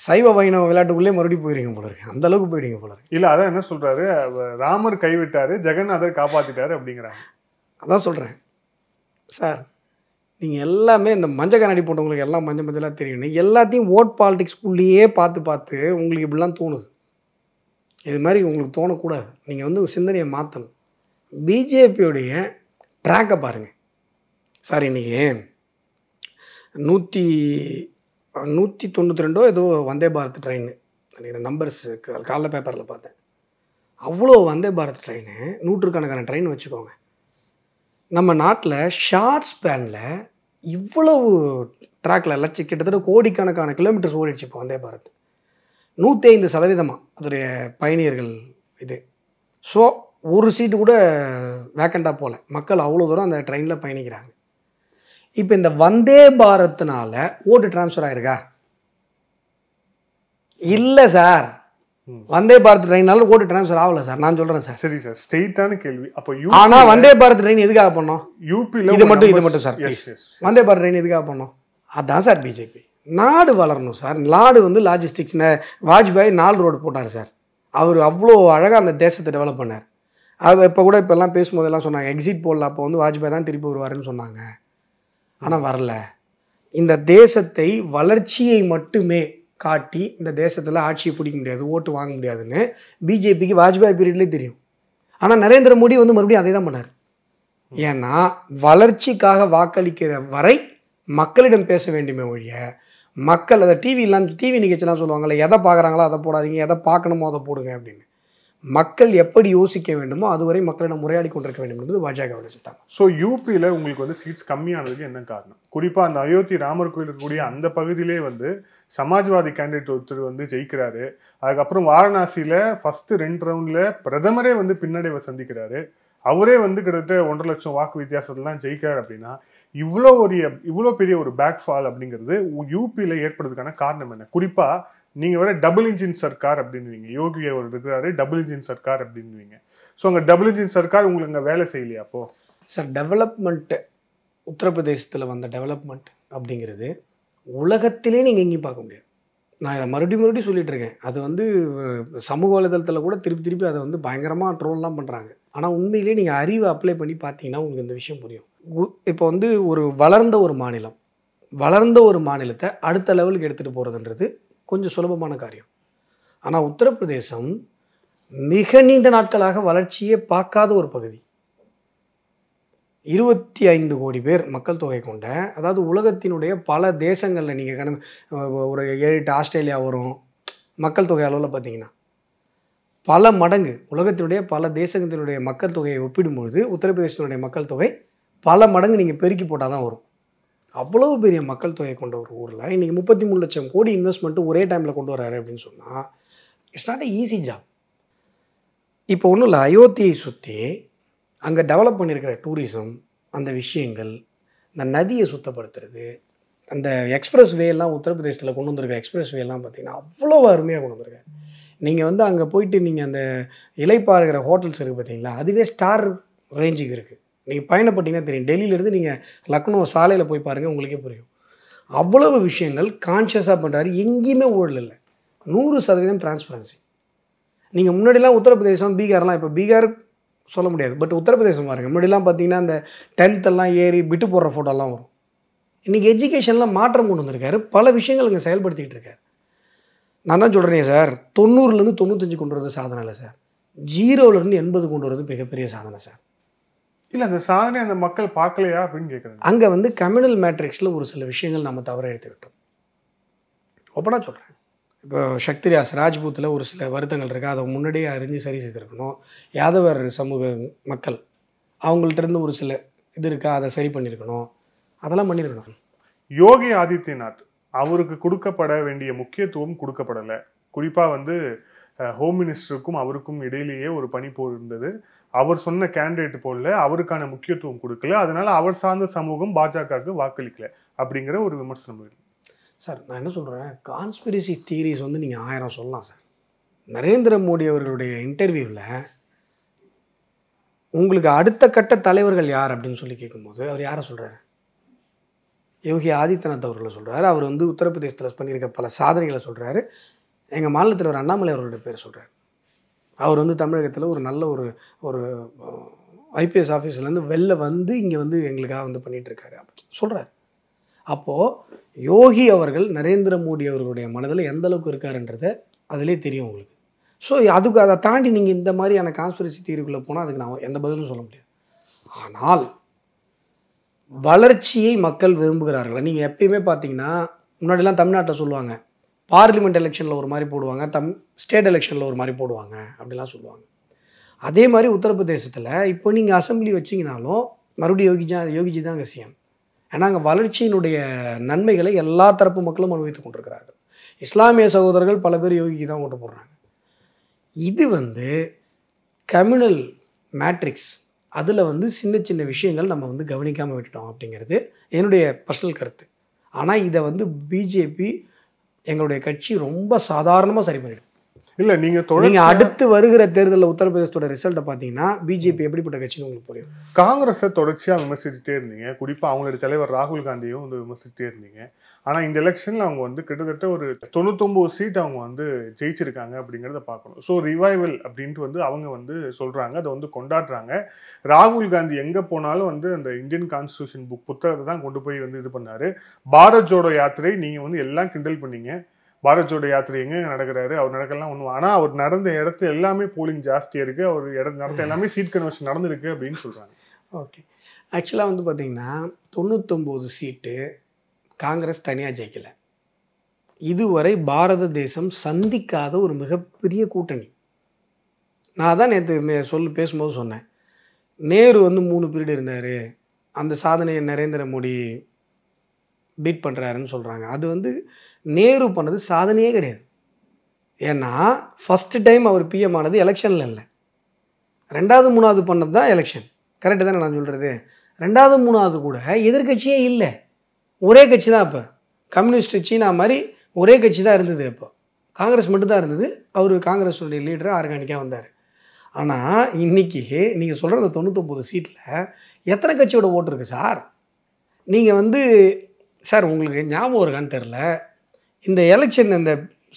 சைவ வைணவ விளையாட்டுக்குள்ளே மறுபடியும் போயிடுங்க போல இருக்கு, அந்த அளவுக்கு போயிடுங்க போல இருக்கு. இல்லை, அதான் என்ன சொல்கிறாரு, ராமர் கைவிட்டார், ஜெகநாதர் காப்பாற்றிட்டாரு அப்படிங்கிறாங்க. அதான் சொல்கிறேன் சார், நீங்கள் எல்லாமே இந்த மஞ்சள் கண்ணாடி போட்டவங்களுக்கு எல்லாம் மஞ்சளாக தெரியணும். எல்லாத்தையும் ஓட் பாலிடிக்ஸ்குள்ளேயே பார்த்து உங்களுக்கு இப்படிலாம் தோணுது. இது மாதிரி உங்களுக்கு தோணக்கூடாது. நீங்கள் வந்து சிந்தனையை மாற்றணும். பிஜேபியோடைய ட்ராக்கை பாருங்கள் சார். இன்றைக்கி 192 ஏதோ வந்தே பாரத் ட்ரெயின் நினைக்கிறேன், நம்பர்ஸ் காலைல பேப்பரில் பார்த்தேன். அவ்வளோ வந்தே பாரத் ட்ரெயின், 100கணக்கான ட்ரெயின் வச்சுக்கோங்க. நம்ம நாட்டில் ஷார்ட் ஸ்பேனில் இவ்வளவு ட்ராக்கில் கிட்டத்தட்ட கோடிக்கணக்கான கிலோமீட்டர்ஸ் ஓடிடுச்சு இப்போ வந்தே பாரத். 105% அதோடைய பயணியர்கள் இது. ஸோ ஒரு சீட்டு கூட வேக்கண்டாக போகல, மக்கள் அவ்வளோ தூரம் அந்த ட்ரெயினில் பயணிக்கிறாங்க. இப்போ இந்த வந்தே பாரத்னால ஓட்டு டிரான்ஸ்ஃபர் ஆயிருக்கா? இல்லை சார். வந்தே பாரத் ட்ரெயினால ஓட்டு ட்ரான்ஸ்ஃபர் ஆகல சார், நான் சொல்றேன் சார். சரி சார், ஸ்ட்ரெயிட்டான கேள்வி. அப்போ ஆனா வந்தே பாரத் ட்ரெயின் எதுக்காக பண்ணோம்? யூபியில் இது மட்டும் sir please. Vande Bharat train எதுக்காக பண்ணோம்? அதான் சார் பிஜேபி. நாடு வளரணும் சார். நாடு வந்து லாஜிஸ்டிக்ஸ். வாஜ்பாய் 4 ரோடு போட்டார் சார். அவர் அவ்வளோ அழகாக அந்த தேசத்தை டெவலப் பண்ணார். அது இப்போ கூட இப்போல்லாம் பேசும்போதெல்லாம் சொன்னாங்க எக்ஸிட் போடல, அப்போ வந்து வாஜ்பாய் தான் திருப்பி வருவாருன்னு சொன்னாங்க. ஆனால் வரல. இந்த தேசத்தை வளர்ச்சியை மட்டுமே காட்டி இந்த தேசத்தில் ஆட்சியை பிடிக்க முடியாது, ஓட்டு வாங்க முடியாதுன்னு பிஜேபிக்கு வாஜ்பாய் பீரியட்லேயே தெரியும். ஆனால் நரேந்திர மோடி வந்து மறுபடியும் அதே தான் பண்ணார். ஏன்னா வளர்ச்சிக்காக வாக்களிக்கிற வரை மக்களிடம் பேச வேண்டுமே ஒழிய, மக்கள் அதை டிவி நிகழ்ச்சிலாம் சொல்லுவாங்கள்ல, எதை பார்க்குறாங்களோ அதை போடாதீங்க, எதை பார்க்கணுமோ அதை போடுங்க அப்படின்னு. மக்கள் எப்படி யோசிக்க வேண்டுமோ அதுவரை மக்களிடம் முறையாடி கொண்டிருக்க வேண்டும் என்பது பாஜகவுடைய சிட்டம். ஸோ யூபியில் உங்களுக்கு வந்து சீட்ஸ் கம்மியானதுக்கு என்ன காரணம்? குறிப்பாக அந்த அயோத்தி ராமர் கோயில் இருக்கக்கூடிய அந்த பகுதியிலே வந்து சமாஜ்வாதி கேண்டிடேட் ஒருத்தர் வந்து ஜெயிக்கிறாரு. அதுக்கப்புறம் வாரணாசியில் ஃபர்ஸ்ட் 2 ரவுண்டில் பிரதமரே வந்து பின்னடைவை சந்திக்கிறாரு. அவரே வந்து கிட்டத்தட்ட 1.5 லட்சம் வாக்கு வித்தியாசத்துலாம் ஜெயிக்கிறார். அப்படின்னா இவ்வளோ பெரிய ஒரு பேக்ஃபால் அப்படிங்கிறது யூபியில் ஏற்படுறதுக்கான காரணம் என்ன? குறிப்பாக நீங்கள் வேற டபுள் இன்ஜின் சர்க்கார் அப்படின்னுவீங்க. யோகி அவர் இருக்கிறாரு, டபுள் இன்ஜின் சர்க்கார் அப்படின்னுவீங்க. ஸோ அங்கே டபுள் இன்ஜின் சர்க்கார் உங்களுக்கு அங்கே வேலை செய்யலையா? அப்போ சார் டெவலப்மெண்ட்டு, உத்தரப்பிரதேசத்தில் வந்த டெவலப்மெண்ட் அப்படிங்கிறது உலகத்திலே நீங்கள் எங்கேயும் பார்க்க முடியாது. நான் இதை மறுபடியும் சொல்லிட்டு இருக்கேன். அது வந்து சமூக வலைதளத்தில் கூட திருப்பி அதை வந்து பயங்கரமாக ட்ரோல்லாம் பண்ணுறாங்க. ஆனால் உண்மையிலே நீங்கள் அறிவை அப்ளை பண்ணி பார்த்தீங்கன்னா உங்களுக்கு இந்த விஷயம் புரியும். இப்போ வந்து ஒரு வளர்ந்த ஒரு மாநிலத்தை அடுத்த லெவலுக்கு எடுத்துகிட்டு போகிறதுன்றது கொஞ்சம் சுலபமான காரியம். ஆனால் உத்தரப்பிரதேசம் மிக நீண்ட நாட்களாக வளர்ச்சியே பார்க்காத ஒரு பகுதி. 25 கோடி பேர் மக்கள் தொகை கொண்ட, அதாவது உலகத்தினுடைய பல தேசங்களில் நீங்கள் ஒரு 7-8 ஆஸ்திரேலியா வரும் மக்கள் தொகை அளவில் பார்த்தீங்கன்னா பல மடங்கு உலகத்தினுடைய பல தேசத்தினுடைய மக்கள் தொகையை ஒப்பிடும்பொழுது உத்தரப்பிரதேசத்தினுடைய மக்கள் தொகை பல மடங்கு நீங்கள் பெருக்கி போட்டால் தான் வரும். அவ்வளவு பெரிய மக்கள் தொகை கொண்ட ஒரு ஊரில் இன்றைக்கி 33 லட்சம் கோடி இன்வெஸ்ட்மெண்ட்டு ஒரே டைமில் கொண்டு வராரு அப்படின்னு சொன்னால் it's not a easy job. இப்போ ஒன்றும் இல்லை, அயோத்தியை சுற்றி அங்கே டெவலப் பண்ணியிருக்கிற டூரிசம், அந்த விஷயங்கள், இந்த நதியை சுத்தப்படுத்துறது, அந்த எக்ஸ்பிரஸ் வேலாம் உத்தரப்பிரதேசத்தில் கொண்டு வந்திருக்க எக்ஸ்பிரஸ் வேலாம் பார்த்திங்கன்னா அவ்வளோ அருமையாக கொண்டு வந்திருக்காரு. நீங்கள் வந்து அங்கே போயிட்டு நீங்கள் அந்த இலைப்பாருகிற ஹோட்டல்ஸ் இருக்குது பார்த்தீங்களா, அதுவே ஸ்டார் ரேஞ்சுக்கு இருக்குது. நீங்கள் பயணப்பட்டீங்கன்னா தெரியும். டெல்லியிலேருந்து நீங்கள் லக்னோ சாலையில் போய் பாருங்கள், உங்களுக்கே புரியும். அவ்வளவு விஷயங்கள் கான்ஷியஸாக பண்ணுறாரு. எங்கேயுமே ஊழல் இல்லை, 100% டிரான்ஸ்பரன்சி. நீங்கள் முன்னாடிலாம் உத்தரப்பிரதேசம், பீகார்லாம், இப்போ பீகார் சொல்ல முடியாது, பட் உத்தரப்பிரதேசம் பாருங்கள். முன்னாடிலாம் பார்த்தீங்கன்னா அந்த 10th எல்லாம் ஏறி பிட்டு போடுற ஃபோட்டோலாம் வரும். இன்றைக்கி எஜுகேஷனில் மாற்றம் கொண்டு வந்திருக்காரு. பல விஷயங்கள் இங்கே செயல்படுத்திக்கிட்டு இருக்காரு. நான் தான் சொல்கிறேன் சார், 90லேருந்து 95 கொண்டு வரது சாதனை இல்லை சார், 0லேருந்து 80 கொண்டு வரது மிகப்பெரிய சாதனை சார். இல்லை, அந்த சாதனை அந்த மக்கள் பார்க்கலையா அப்படின்னு கேட்குறாங்க. அங்கே வந்து கம்யூனல் மேட்ரிக்ஸில் ஒரு சில விஷயங்கள் நம்ம தவற எடுத்துக்கிட்டோம். ஓப்பனாக சொல்கிறேன். இப்போ சக்திராஜ் ராஜ்பூத்தில் ஒரு சில வருத்தங்கள் இருக்குது, அதை முன்னாடியே அறிஞ்சு சரி செய்திருக்கணும். யாதவர் சமூக மக்கள் அவங்கள்ட்ட ஒரு சில இது இருக்கா, அதை சரி பண்ணியிருக்கணும், அதெல்லாம் பண்ணியிருக்கணும். யோகி ஆதித்யநாத் அவருக்கு கொடுக்கப்பட வேண்டிய முக்கியத்துவம் கொடுக்கப்படலை. குறிப்பாக வந்து ஹோம் மினிஸ்டருக்கும் அவருக்கும் இடையிலேயே ஒரு பனிப்போர் இருந்தது. அவர் சொன்ன கேண்டிடேட் போல அவருக்கான முக்கியத்துவம் கொடுக்கல, அதனால அவர் சார்ந்த சமூகம் பாஜகவுக்கு வாக்களிக்கல அப்படிங்கிற ஒரு விமர்சனம் இருக்கு. சார் நான் என்ன சொல்கிறேன், கான்ஸ்பிரசி தியரிஸ் வந்து நீங்கள் 1000 சொல்லலாம் சார். நரேந்திர மோடி அவர்களுடைய இன்டர்வியூவில் உங்களுக்கு அடுத்த கட்ட தலைவர்கள் யார் அப்படின்னு சொல்லி கேட்கும்போது அவர் யாரை சொல்கிறாரு? யோகி ஆதித்யநாத் அவர்களை சொல்கிறாரு. அவர் வந்து உத்தரப்பிரதேசத்தில் பண்ணியிருக்க பல சாதனைகளை சொல்கிறாரு. எங்கள் மாநிலத்தில் ஒரு அண்ணாமலை அவர்களுடைய பேர் சொல்கிறார். அவர் வந்து தமிழகத்தில் ஒரு நல்ல ஒரு ஐபிஎஸ் ஆஃபீஸ்லேருந்து வெளில வந்து இங்கே வந்து எங்களுக்காக வந்து பண்ணிகிட்ருக்காரு அப்படின்னு சொல்கிறார். அப்போது யோகி அவர்கள் நரேந்திர மோடி அவர்களுடைய மனதில் எந்த அளவுக்கு இருக்காருன்றதை அதிலே தெரியும் உங்களுக்கு. ஸோ அதை தாண்டி நீங்கள் இந்த மாதிரியான கான்ஸ்பிரசி தியரிக்குள்ளே போனால் அதுக்கு நான் எந்த பதிலும் சொல்ல முடியாது. ஆனால் வளர்ச்சியை மக்கள் விரும்புகிறார்கள். நீங்கள் எப்பயுமே பார்த்தீங்கன்னா முன்னாடிலாம் தமிழ்நாட்டில் சொல்லுவாங்க, பார்லிமெண்ட் எலெக்ஷனில் ஒரு மாதிரி போடுவாங்க, ஸ்டேட் எலெக்ஷனில் ஒரு மாதிரி போடுவாங்க அப்படிலாம் சொல்லுவாங்க. அதே மாதிரி உத்தரப்பிரதேசத்தில் இப்போ நீங்கள் அசம்பிளி வச்சிங்கனாலும் மறுபடியும் யோகிஜி தான் அங்கே சிஎம். ஏன்னா அங்கே வளர்ச்சியினுடைய நன்மைகளை எல்லா தரப்பு மக்களும் அனுபவித்துக் கொண்டிருக்கிறார்கள். இஸ்லாமிய சகோதரர்கள் பல பேர் யோகிக்கு தான் ஓட்டு போடுறாங்க. இது வந்து கம்யூனல் மேட்ரிக்ஸ், அதில் வந்து சின்ன சின்ன விஷயங்கள் நம்ம வந்து கவனிக்காமல் விட்டுட்டோம் அப்படிங்கிறது என்னுடைய பர்சனல் கருத்து. ஆனால் இதை வந்து பிஜேபி எங்களுடைய கட்சி ரொம்ப சாதாரணமாக சரி பண்ணிடும். இல்ல நீங்க அடுத்து வருகிற தேர்தலில் உத்தரப்பிரதேசத்தோட ரிசல்ட்டை பார்த்தீங்கன்னா பிஜேபி எப்படிப்பட்ட கட்சின்னு உங்களுக்கு புரியும். காங்கிரஸை தொடர்ச்சியா விமர்சிச்சுட்டே இருந்தீங்க, குறிப்பா அவங்களுடைய தலைவர் ராகுல் காந்தியும் வந்து விமர்சிச்சுட்டே இருந்தீங்க. ஆனா இந்த எலெக்ஷன்ல அவங்க வந்து கிட்டத்தட்ட ஒரு 99 சீட் அவங்க வந்து ஜெயிச்சிருக்காங்க அப்படிங்கிறத பார்க்கணும். ஸோ ரிவைவல் அப்படின்ட்டு வந்து அவங்க வந்து சொல்றாங்க, அதை வந்து கொண்டாடுறாங்க. ராகுல் காந்தி எங்க போனாலும் வந்து அந்த இந்தியன் கான்ஸ்டியூஷன் புத்தகத்தை தான் கொண்டு போய் வந்து இது பண்ணாரு. பாரத் ஜோடோ யாத்திரை நீங்க வந்து எல்லாம் கிண்டல் பண்ணீங்க. பாரத் ஜோடோ யாத்திரை எங்க நடக்கிறாரு, அவர் நடக்கலாம் ஒன்றும். ஆனா அவர் நடந்த இடத்துல எல்லாமே போலிங் ஜாஸ்தியா இருக்கு, அவர் நடந்த எல்லாமே சீட் கன்வர்ஷன் நடந்திருக்கு அப்படின்னு சொல்றாங்க. ஓகே, ஆக்சுவலாக வந்து பார்த்தீங்கன்னா 99 சீட்டு காங்கிரஸ் தனியாக ஜெயிக்கலை. இதுவரை பாரத தேசம் சந்திக்காத ஒரு மிகப்பெரிய கூட்டணி. நான் தான் நேற்று பேசும்போது சொன்னேன், நேரு வந்து 3 பீரியட் இருந்தார், அந்த சாதனையை நரேந்திர மோடி பீட் பண்ணுறாருன்னு சொல்கிறாங்க. அது வந்து நேரு பண்ணது சாதனையே கிடையாது. ஏன்னா ஃபஸ்ட்டு டைம் அவர் பிஎம் ஆனது எலெக்ஷனில் இல்லை, 2வது 3வது பண்ணது தான் எலெக்ஷன். கரெக்டு தானே நான் சொல்கிறது? 2வது 3வது கூட எதிர்கட்சியே இல்லை, ஒரே கட்சி தான். இப்போ கம்யூனிஸ்ட் சீனா மாதிரி ஒரே கட்சி தான் இருந்தது. இப்போ காங்கிரஸ் மட்டும்தான் இருந்தது. அவர் காங்கிரஸுடைய லீடராக ஆர்கானிக்காக வந்தார். ஆனால் இன்றைக்கி நீங்கள் சொல்கிற அந்த 99 சீட்டில் எத்தனை கட்சியோட ஓட்டு இருக்குது சார்? நீங்கள் வந்து சார் உங்களுக்கு ஞாபகம் இருக்கான்னு தெரில, இந்த எலெக்ஷன் இந்த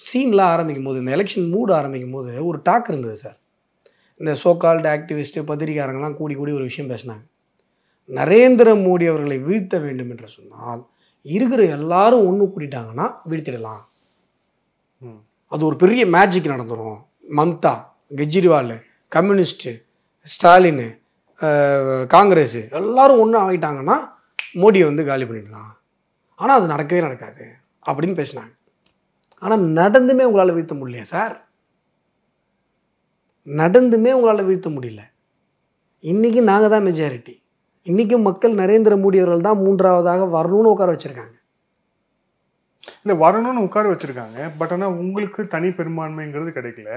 சீன்லாம் ஆரம்பிக்கும் போது, இந்த எலெக்ஷன் மூடு ஆரம்பிக்கும் போது ஒரு டாக் இருந்தது சார். இந்த சோகால்டு ஆக்டிவிஸ்ட்டு பத்திரிகாரங்களாம் கூடி ஒரு விஷயம் பேசினாங்க. நரேந்திர மோடி அவர்களை வீழ்த்த வேண்டும் என்று சொன்னால் இருக்கிற எல்லாரும் ஒன்று கூட்டிட்டாங்கன்னா வீழ்த்திடலாம், அது ஒரு பெரிய மேஜிக் நடந்துடும். மம்தா, கெஜ்ரிவால், கம்யூனிஸ்ட்டு, ஸ்டாலின், காங்கிரஸ் எல்லாரும் ஒன்று ஆகிட்டாங்கன்னா மோடியை வந்து காலி பண்ணிடலாம். ஆனால் அது நடக்கவே நடக்காது அப்படின்னு பேசினாங்க. ஆனால் நடந்துமே உங்களால் வீழ்த்த முடியலையா சார்? நடந்துமே உங்களால் வீழ்த்த முடியல. இன்றைக்கி நாங்கள் தான் மெஜாரிட்டி. இன்றைக்கும் மக்கள் நரேந்திர மோடி அவர்கள் தான் 3வதாக வரணும்னு உட்கார வச்சுருக்காங்க. இல்லை வரணும்னு உட்கார வச்சுருக்காங்க. பட் ஆனால் உங்களுக்கு தனி பெரும்பான்மைங்கிறது கிடைக்கல.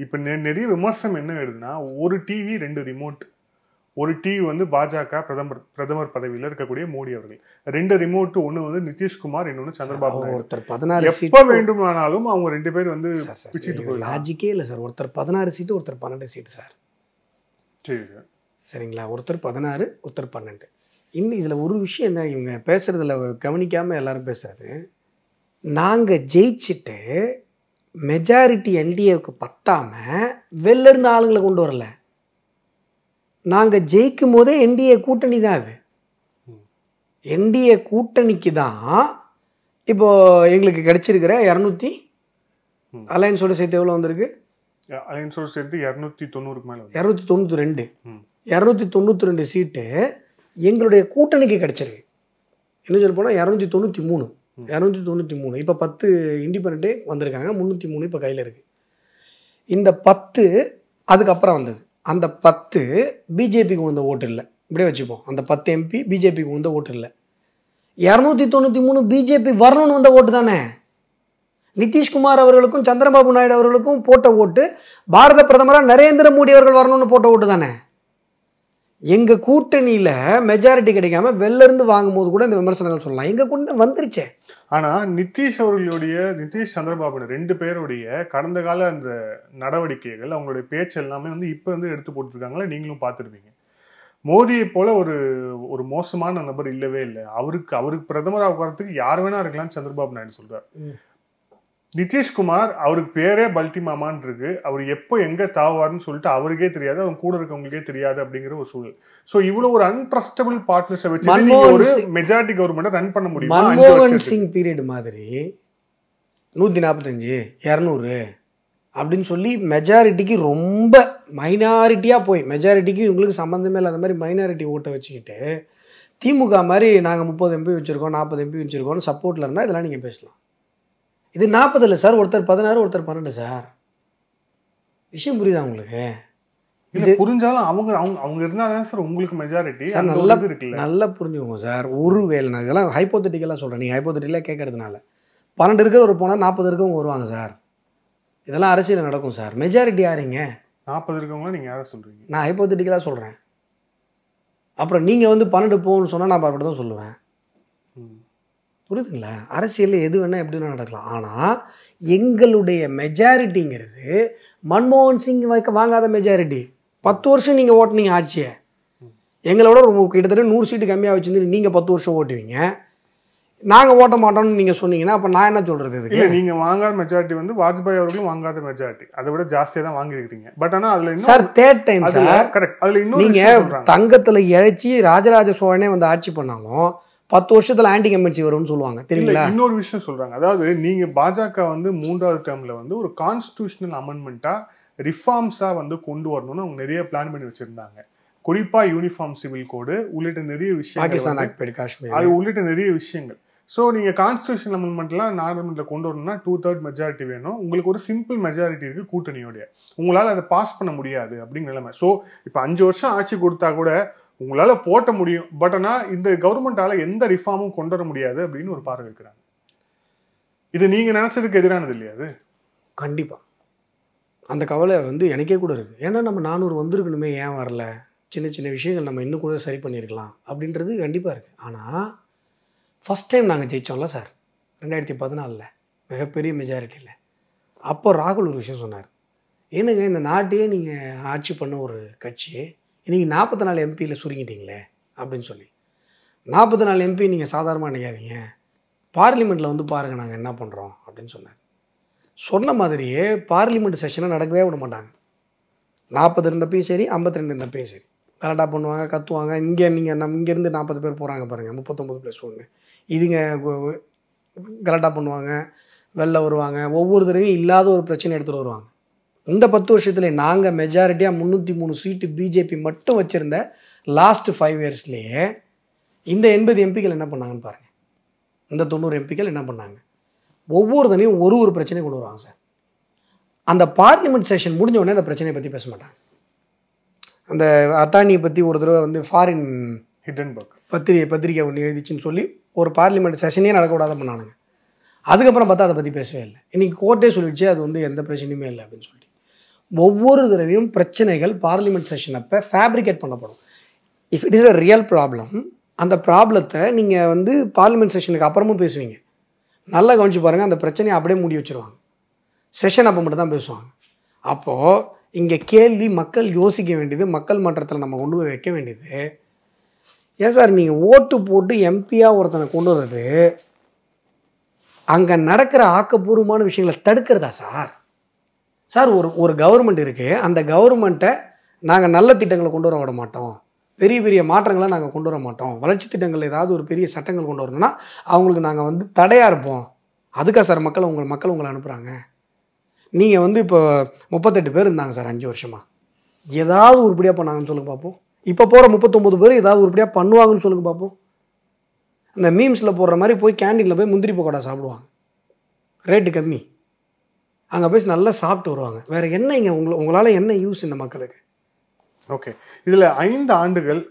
இப்போ நிறைய விமர்சனம் என்ன எழுதுனா, ஒரு டிவி 2 ரிமோட். ஒரு டிவி வந்து பாஜக பிரதமர் பதவியில் இருக்கக்கூடிய மோடி அவர்கள், 2 ரிமோட், ஒன்று வந்து நிதிஷ்குமார், இன்னொன்று சந்திரபாபு நாயுடு. ஒருத்தர் 16 எப்போ வேண்டுமானாலும் அவங்க 2 பேர் வந்து பிச்சுட்டு போய் லாஜிக்கே இல்லை சார். ஒருத்தர் 16 சீட்டு, ஒருத்தர் 12 சீட்டு சார். சரி சார், சரிங்களா? ஒருத்தர் 16, ஒருத்தர் 12. இன்னும் இதில் ஒரு விஷயம் என்ன, இவங்க பேசுகிறதுல கவனிக்காமல் எல்லாரும் பேசுகிறது, நாங்கள் ஜெயிச்சுட்டு மெஜாரிட்டி என்டிஏவுக்கு பத்தாமல் வெளில இருந்த ஆளுங்களை கொண்டு வரல. நாங்கள் ஜெயிக்கும் போதே என்டிஏ கூட்டணி தான். அது என்டிஏ கூட்டணிக்கு தான் இப்போது எங்களுக்கு கிடைச்சிருக்கிற 200 அலையன்ஸோடு சேர்த்து எவ்வளோ வந்திருக்கு? அலையன்ஸோடு சேர்த்து 290க்கு மேலே 292. 292 சீட்டு எங்களுடைய கூட்டணிக்கு கிடைச்சிருக்கு. என்ன சொல்ல போனால் 293. 293. இப்போ 10 இண்டிபெண்ட்டே வந்திருக்காங்க, 303 இப்போ கையில் இருக்குது. இந்த 10 அதுக்கப்புறம் வந்தது. அந்த 10 பிஜேபிக்கு வந்த ஓட்டு இல்லை, இப்படியே வச்சுப்போம். அந்த 10 எம்பி பிஜேபிக்கு வந்த ஓட்டு இல்லை. 293 பிஜேபி வரணும்னு வந்த ஓட்டு தானே. நிதிஷ்குமார் அவர்களுக்கும் சந்திரபாபு நாயுடு அவர்களுக்கும் போட்ட ஓட்டு பாரத பிரதமராக நரேந்திர மோடி அவர்கள் வரணும்னு போட்ட ஓட்டு தானே. எங்கள் கூட்டணியில் மெஜாரிட்டி கிடைக்காம வெளிலேருந்து வாங்கும் போது கூட இந்த விமர்சனங்கள் சொல்லலாம். எங்கள் கூட்டணி வந்துருச்சே. ஆனால் நிதிஷ் அவர்களுடைய, நிதிஷ் சந்திரபாபு 2 பேருடைய கடந்த கால அந்த நடவடிக்கைகள், அவங்களுடைய பேச்சு எல்லாமே வந்து இப்போ வந்து எடுத்து போட்டுருக்காங்களா, நீங்களும் பார்த்துருப்பீங்க. மோடியை போல ஒரு மோசமான நபர் இல்லவே இல்லை. அவருக்கு பிரதமராக உட்காரத்துக்கு யார் வேணா இருக்கலாம்னு சந்திரபாபு நாயுடு சொல்றார். நிதிஷ்குமார் அவருக்கு பேரே பல்டி மாமான் இருக்கு, அவர் எப்போ எங்க தாவாருன்னு சொல்லிட்டு அவருக்கே தெரியாது, அவங்க கூட இருக்கவங்களுக்கே தெரியாது அப்படிங்கிற ஒரு சூழல். ஸோ இவ்வளவு ஒரு அன்ட்ரஸ்டபிள் பார்ட்னர்ஸை வச்சு ஒரு மெஜாரிட்டி கவர்மெண்ட் ரன் பண்ண முடியும். மன்மோகன் சிங் பீரியட் மாதிரி 145 200 அப்படின்னு சொல்லி மெஜாரிட்டிக்கு ரொம்ப மைனாரிட்டியாக போய், மெஜாரிட்டிக்கு இவங்களுக்கு சம்மந்தமே இல்லாத மாதிரி மைனாரிட்டி ஓட்டை வச்சுக்கிட்டு திமுக மாதிரி நாங்கள் 30 எம்பி வச்சுருக்கோம், 40 எம்பி வச்சுருக்கோம்னு சப்போர்ட்டில் இருந்தால் இதெல்லாம் நீங்கள் பேசலாம். இது 40 இல்லை சார், ஒருத்தர் 16, ஒருத்தர் 12 சார். விஷயம் புரியுதா உங்களுக்கு? இது புரிஞ்சாலும் அவங்க இருந்தால் சார் உங்களுக்கு மெஜாரிட்டி சார். நல்லா புரிஞ்சுக்கோங்க சார். ஒருவேளை நான் இதெல்லாம் ஹைப்போதெட்டிக்கலாக சொல்கிறேன், நீங்கள் ஹைப்போதெட்டிக்கலாக கேட்கறதுனால 12 இருக்கிறவர் போனால் 40 இருக்கவங்க வருவாங்க சார். இதெல்லாம் அரசியல் நடக்கும் சார். மெஜாரிட்டி யாருங்க? 40 இருக்கவங்களா நீங்கள் யாரை சொல்கிறீங்க? நான் ஹைப்போதெட்டிக்கலாக சொல்கிறேன். அப்புறம் நீங்கள் வந்து 12 போகணும்னு சொன்னால் நான் அப்படி தான் சொல்லுவேன். புரியுதுங்களா? அரசியலில் எது வேணால் எப்படி வேணால் நடக்கலாம். ஆனால் எங்களுடைய மெஜாரிட்டிங்கிறது மன்மோகன் சிங் வாங்காத மெஜாரிட்டி. 10 வருஷம் நீங்கள் ஓட்டுனீங்க ஆட்சியை. எங்களோட கிட்டத்தட்ட 100 சீட்டு கம்மியாக வச்சுருந்து நீங்கள் 10 வருஷம் ஓட்டுவீங்க. நாங்கள் ஓட்ட மாட்டோம்னு நீங்கள் சொன்னீங்கன்னா அப்போ நான் என்ன சொல்கிறது? இல்லை, நீங்கள் வாங்காத மெஜாரிட்டி வந்து வாஜ்பாய் அவர்களும் வாங்காத மெஜாரிட்டி, அதை விட ஜாஸ்தியாக தான் வாங்கியிருக்கீங்க. பட் ஆனால் அதில் sir third time sir. Correct. அதில் இன்னும் நீங்கள் தங்கத்தில் இழைச்சி ராஜராஜ சோழனே வந்து ஆட்சி பண்ணாலும் 10 வருஷத்தில் ஆன்டி கம்பென்சி வரும்னு சொல்லுவாங்க, தெரியுங்களா? இன்னொரு விஷயம் சொல்கிறாங்க. அதாவது நீங்கள் பாஜக வந்து 3வது டேர்மில் வந்து ஒரு கான்ஸ்டியூஷனல் அமெண்ட்மெண்ட்டாக ரிஃபார்ம்ஸாக வந்து கொண்டு வரணும்னு அவங்க நிறைய பிளான் பண்ணி வச்சுருந்தாங்க. குறிப்பாக யூனிஃபார்ம் சிவில் கோடு உள்ளிட்ட நிறைய விஷயங்கள், பாகிஸ்தான் ஆக்குபைடு காஷ்மீர், அது உள்ளிட்ட நிறைய விஷயங்கள். ஸோ நீங்கள் கான்ஸ்டியூஷன் அமெண்ட்மெண்ட்லாம் நாடாளுமன்றத்தில் கொண்டு வரணும்னா 2/3 மெஜாரிட்டி வேணும். உங்களுக்கு ஒரு சிம்பிள் மெஜாரிட்டி இருக்குது கூட்டணியோடைய, உங்களால் அதை பாஸ் பண்ண முடியாது அப்படிங்கிற நிலைமை. ஸோ இப்போ 5 வருஷம் ஆட்சி கொடுத்தா கூட உங்களால் போட்ட முடியும், பட் ஆனால் இந்த கவர்மெண்ட்டால் எந்த ரிஃபார்மும் கொண்டு வர முடியாது அப்படின்னு ஒரு பார்வை இருக்கிறாங்க. இது நீங்கள் நினச்சதுக்கு எதிரானது இல்லையா? அது கண்டிப்பாக அந்த கவலை வந்து எனக்கே கூட இருக்குது. ஏன்னா நம்ம 400 வந்திருக்கணுமே, ஏன் வரல, சின்ன சின்ன விஷயங்கள் நம்ம இன்னும் கூட சரி பண்ணியிருக்கலாம் அப்படின்றது கண்டிப்பாக இருக்குது. ஆனால் ஃபஸ்ட் டைம் நாங்கள் ஜெயித்தோம்ல சார் 2014 மிகப்பெரிய மெஜாரிட்டியில். அப்போ ராகுல் ஒரு விஷயம் சொன்னார், ஏனுங்க இந்த நாட்டையே நீங்கள் ஆட்சி பண்ண ஒரு கட்சி இன்றைக்கி 44 எம்பியில் சுருங்கிட்டீங்களே அப்படின்னு சொல்லி. 44 எம்பி நீங்கள் சாதாரணமாக நினைக்காதீங்க, பார்லிமெண்ட்டில் வந்து பாருங்கள் நாங்கள் என்ன பண்ணுறோம் அப்படின்னு சொன்னார். சொன்ன மாதிரியே பார்லிமெண்ட் செஷனை நடக்கவே விட மாட்டாங்க. 40 இருந்தப்பையும் சரி, 52 இருந்தப்பையும் சரி கரெக்டாக பண்ணுவாங்க, கத்துவாங்க. இங்கே நீங்கள் இங்கேருந்து 40 பேர் போகிறாங்க பாருங்கள், 39+1, இதுங்க கரெக்டாக பண்ணுவாங்க, வெளில வருவாங்க. ஒவ்வொரு தடவையும் இல்லாத ஒரு பிரச்சனை எடுத்துகிட்டு வருவாங்க. இந்த 10 வருஷத்துல நாங்கள் மெஜாரிட்டியாக 303 சீட்டு பிஜேபி மட்டும் வச்சுருந்த லாஸ்ட் 5 இயர்ஸ்லேயே இந்த 80 எம்பிக்கள் என்ன பண்ணாங்கன்னு பாருங்கள். இந்த 90 எம்பிக்கள் என்ன பண்ணாங்க? ஒவ்வொரு தடையும் ஒரு பிரச்சனையை கொண்டு வருவாங்க சார். அந்த பார்லிமெண்ட் செஷன் முடிஞ்ச உடனே அந்த பிரச்சனையை பற்றி பேச மாட்டாங்க. அந்த அத்தானியை பற்றி ஒரு தடவை வந்து ஃபாரின் ஹிண்டன்பர்க் பத்திரிக்கை ஒன்று எழுதிச்சுன்னு சொல்லி ஒரு பார்லிமெண்ட் செஷனே நடக்கக்கூடாத பண்ணானுங்க. அதுக்கப்புறம் பார்த்தா அதை பற்றி பேசவே இல்லை. இன்றைக்கி கோர்ட்டே சொல்லிடுச்சு அது வந்து எந்த பிரச்சனையுமே இல்லை அப்படின்னு சொல்லிட்டு. ஒவ்வொரு தடவையும் பிரச்சனைகள் பார்லிமெண்ட் செஷன் அப்போ ஃபேப்ரிகேட் பண்ணப்படும். If it is a real problem, அந்த ப்ராப்ளத்தை நீங்கள் வந்து பார்லிமெண்ட் செஷனுக்கு அப்புறமும் பேசுவீங்க. நல்லா கவனிச்சு பாருங்கள், அந்த பிரச்சனையை அப்படியே மூடி வச்சுருவாங்க. செஷன் அப்போ மட்டும் தான் பேசுவாங்க. அப்போது இங்கே கேள்வி மக்கள் யோசிக்க வேண்டியது, மக்கள் மன்றத்தில் நம்ம கொண்டு போய் வைக்க வேண்டியது, ஏன் சார் நீங்கள் ஓட்டு போட்டு எம்பியாக ஒருத்தனை கொண்டு வர்றது அங்கே நடக்கிற ஆக்கப்பூர்வமான விஷயங்களை தடுக்கிறதா சார்? சார் ஒரு கவர்மெண்ட் இருக்குது, அந்த கவர்மெண்ட்டை நாங்கள் நல்ல திட்டங்களை கொண்டு வர விட மாட்டோம், பெரிய பெரிய மாற்றங்களை நாங்கள் கொண்டு வர மாட்டோம், வளர்ச்சி திட்டங்கள் ஏதாவது ஒரு பெரிய சட்டங்கள் கொண்டு வரணும்னா அவங்களுக்கு நாங்கள் வந்து தடையாக இருப்போம். அதுக்காக சார் மக்கள் உங்களை அனுப்புகிறாங்க. நீங்கள் வந்து இப்போ 38 பேர் இருந்தாங்க சார் 5 வருஷமாக, ஏதாவது உருப்படியாக பண்ணாங்கன்னு சொல்லுங்கள் பார்ப்போம். இப்போ போகிற 39 பேர் ஏதாவது உருப்படியாக பண்ணுவாங்கன்னு சொல்லுங்கள் பார்ப்போம். இந்த மீம்ஸில் போடுற மாதிரி போய் கேண்டீனில் போய் முந்திரி பக்கோடா சாப்பிடுவாங்க, ரேட்டு கம்மி, அங்கே போய் நல்லா சாப்பிட்டு வருவாங்க. வேறு என்ன இங்கே உங்களால் என்ன யூஸ் இந்த மக்களுக்கு? ஓகே, இதில் 5 ஆண்டுகள்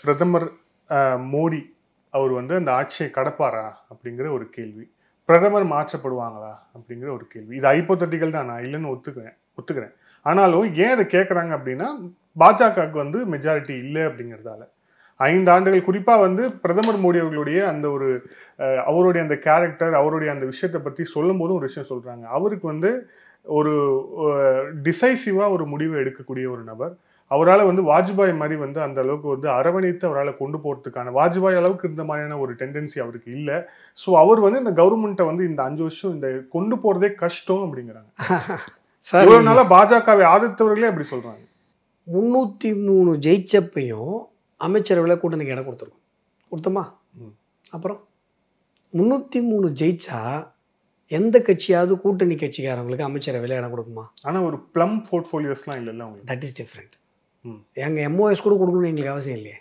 பிரதமர் மோடி அவர் வந்து அந்த ஆட்சியை கடப்பாரா அப்படிங்கிற ஒரு கேள்வி, பிரதமர் மாற்றப்படுவாங்களா அப்படிங்கிற ஒரு கேள்வி. இது ஹைப்போதெட்டிக்கல் தான், நான் இல்லைன்னு ஒத்துக்கிறேன். ஆனாலும் ஏன் அதை கேட்குறாங்க அப்படின்னா, பாஜகவுக்கு வந்து மெஜாரிட்டி இல்லை அப்படிங்கிறதால. 5 ஆண்டுகள் குறிப்பாக வந்து பிரதமர் மோடி அவர்களுடைய அந்த ஒரு அவருடைய அந்த கேரக்டர், அவருடைய அந்த விஷயத்தை பற்றி சொல்லும் போதும் ஒரு விஷயம் சொல்கிறாங்க. அவருக்கு வந்து ஒரு டிசைசிவாக ஒரு முடிவை எடுக்கக்கூடிய ஒரு நபர். அவரால் வந்து வாஜ்பாய் மாதிரி வந்து அந்த அளவுக்கு வந்து அரவணைத்து அவரால் கொண்டு போகிறதுக்கான வாஜ்பாய் அளவுக்கு இருந்த மாதிரியான ஒரு டெண்டன்சி அவருக்கு இல்லை. ஸோ அவர் வந்து இந்த கவர்மெண்ட்டை வந்து இந்த 5 வருஷம் இந்த கொண்டு போகிறதே கஷ்டம் அப்படிங்கிறாங்க. இவ்வளவு நாளா பாஜகவை ஆதரித்தவர்களே அப்படி சொல்கிறாங்க. 303 ஜெயிச்சப்பையும் அமைச்சரவையில் கூட்டணிக்கு இடம் கொடுத்தோமா? அப்புறம் 303 ஜெயிச்சா எந்த கட்சியாவது கூட்டணி கட்சிக்காரங்களுக்கு அமைச்சரவையில் இடம் கொடுக்குமா? ஆனால் ஒரு ப்ளம் போர்ட்ஃபோலியோஸ்லாம் இல்லைல்ல உங்களுக்கு. That is different. எங்கள் எம்ஓஎஸ் கூட கொடுக்கணும்னு எங்களுக்கு அவசியம் இல்லையே.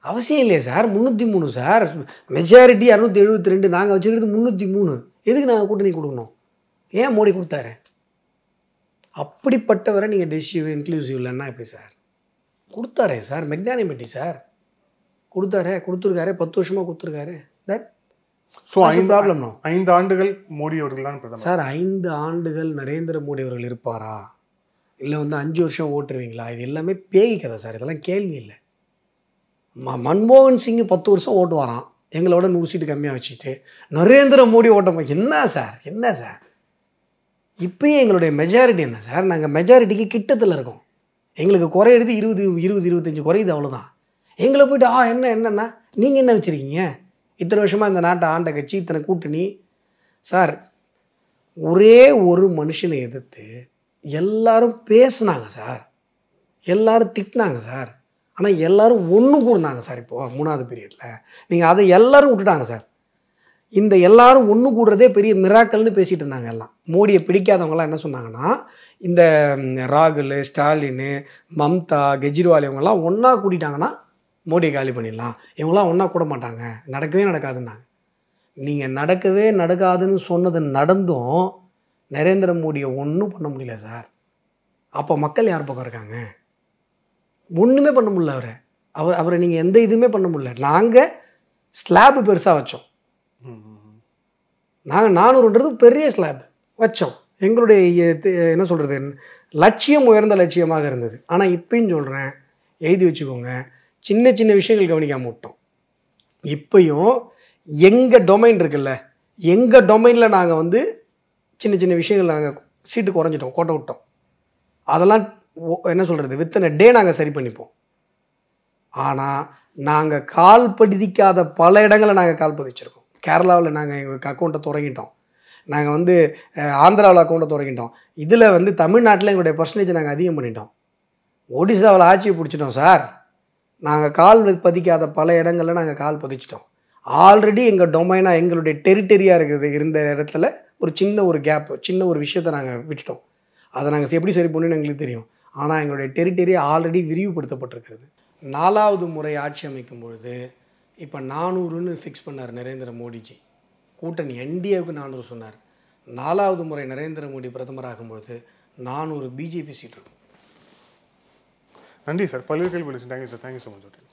அவசியம் இல்லையே சார். 303 சார், மெஜாரிட்டி 272, நாங்கள் வச்சுருக்கிறது 303. எதுக்கு நாங்கள் கூட்டணி கொடுக்கணும்? ஏன் மோடி கொடுத்தாரு? அப்படிப்பட்டவரை நீங்கள் டெசிசிவ் இன்க்ளூசிவ் இல்லைன்னா எப்படி சார்? கொடுத்தாரே சார், மெக்னானிமிட்டி சார், கொடுத்துருக்காரு 10 வருஷமாக கொடுத்துருக்காரு. தட் ஸோ 5 ஆண்டுகள் மோடி அவர்கள் தான் பிரதமர் சார். 5 ஆண்டுகள் நரேந்திர மோடி அவர்கள் இருப்பாரா, இல்லை வந்து 5 வருஷம் ஓட்டுருவீங்களா? இது எல்லாமே பேய் கதை சார், இதெல்லாம் கேள்வி இல்லை. மன்மோகன் சிங் 10 வருஷம் ஓட்டுவாராம், எங்களோட 100 சீட்டு கம்மியாக வச்சுட்டு நரேந்திர மோடி ஓட்டம் என்ன சார் இப்போயே எங்களுடைய மெஜாரிட்டி என்ன சார்? நாங்கள் மெஜாரிட்டிக்கு கிட்டத்தில் இருக்கோம். எங்களுக்கு குறையிறது 20-25 குறையுது, அவ்வளோதான். எங்களை போய்ட்டு என்னன்னா நீங்கள் என்ன வச்சுருக்கீங்க? இத்தனை வருஷமாக இந்த நாட்டை ஆண்ட கட்சி, இத்தனை கூட்டணி. சார், ஒரே ஒரு மனுஷனை எதிர்த்து எல்லாரும் பேசுனாங்க சார், எல்லாரும் திட்டினாங்க சார். ஆனால் எல்லாரும் ஒன்று கூடுனாங்க சார். இப்போது 3வது பீரியடில் நீங்கள் அதை எல்லாரும் விட்டுட்டாங்க சார். இந்த எல்லாரும் ஒன்று கூடுறதே பெரிய மிராக்கல்னு பேசிகிட்டு இருந்தாங்க எல்லாம். மோடியை பிடிக்காதவங்களாம் என்ன சொன்னாங்கன்னா, இந்த ராகுல், ஸ்டாலின், மம்தா, கெஜ்ரிவால் இவங்கெல்லாம் ஒன்றா கூட்டிட்டாங்கன்னா மோடியை காலி பண்ணிடலாம், இவங்களாம் ஒன்றா கூட மாட்டாங்க, நடக்கவே நடக்காதுன்னாங்க. நீங்கள் நடக்கவே நடக்காதுன்னு சொன்னது நடந்தும் நரேந்திர மோடியை ஒன்றும் பண்ண முடியல சார். அப்போ மக்கள் யார் பக்கம் இருக்காங்க? ஒன்றுமே பண்ண முடியல. அவரை நீங்கள் எந்த இதுவுமே பண்ண முடியல. நாங்கள் ஸ்லாப் பெருசாக வச்சோம். நாங்கள் 400ன்றது பெரிய ஸ்லாப் வச்சோம். எங்களுடைய என்ன சொல்கிறது, லட்சியம் உயர்ந்த லட்சியமாக இருந்தது. ஆனால் இப்பயும் சொல்கிறேன், எழுதி வச்சுக்கோங்க, சின்ன சின்ன விஷயங்கள் கவனிக்காமல் விட்டோம். இப்போயும் எங்கள் டொமைன் இருக்குல்ல, எங்கள் டொமைனில் நாங்கள் வந்து சின்ன சின்ன விஷயங்கள் நாங்கள் சீட்டு குறைஞ்சிட்டோம், கோட்டை விட்டோம். அதெல்லாம் என்ன சொல்கிறது, வித்தின் டே நாங்கள் சரி பண்ணிப்போம். ஆனால் நாங்கள் கால் பதிக்காத பல இடங்களை நாங்கள் கால் பதிச்சிருக்கோம். கேரளாவில் நாங்கள் எங்கள் அக்கௌண்ட்டை தொடங்கிட்டோம். நாங்கள் வந்து ஆந்திராவில் அக்கௌண்ட்டை தொடங்கிட்டோம். இதில் வந்து தமிழ்நாட்டில் எங்களுடைய பர்சன்டேஜ் நாங்கள் அதிகம் பண்ணிட்டோம். ஒடிசாவில் ஆட்சியை பிடிச்சிட்டோம் சார். நாங்கள் கால் பதிக்காத பல இடங்களில் நாங்கள் கால் பதிச்சிட்டோம். ஆல்ரெடி எங்கள் டொமைனாக எங்களுடைய டெரிட்டரியாக இருந்த இடத்துல ஒரு சின்ன ஒரு கேப், சின்ன ஒரு விஷயத்தை நாங்கள் விட்டுட்டோம். அதை நாங்கள் எப்படி சரி பண்ணணும்னு எங்களுக்கு தெரியும். ஆனால் எங்களுடைய டெரிட்டரி ஆல்ரெடி விரிவுபடுத்தப்பட்டிருக்கிறது. 4வது முறை ஆட்சி அமைக்கும் பொழுது இப்போ 400ன்னு ஃபிக்ஸ் பண்ணார் நரேந்திர மோடிஜி. கூட்டணி என்டிஏவுக்கு 400 சொன்னார். 4வது முறை நரேந்திர மோடி பிரதமர் ஆகும்பொழுது 400 பிஜேபி சீட் இருக்கும். நன்றி சார். பல்வேறு கேள்வி. Thank you sir. Thank you so much.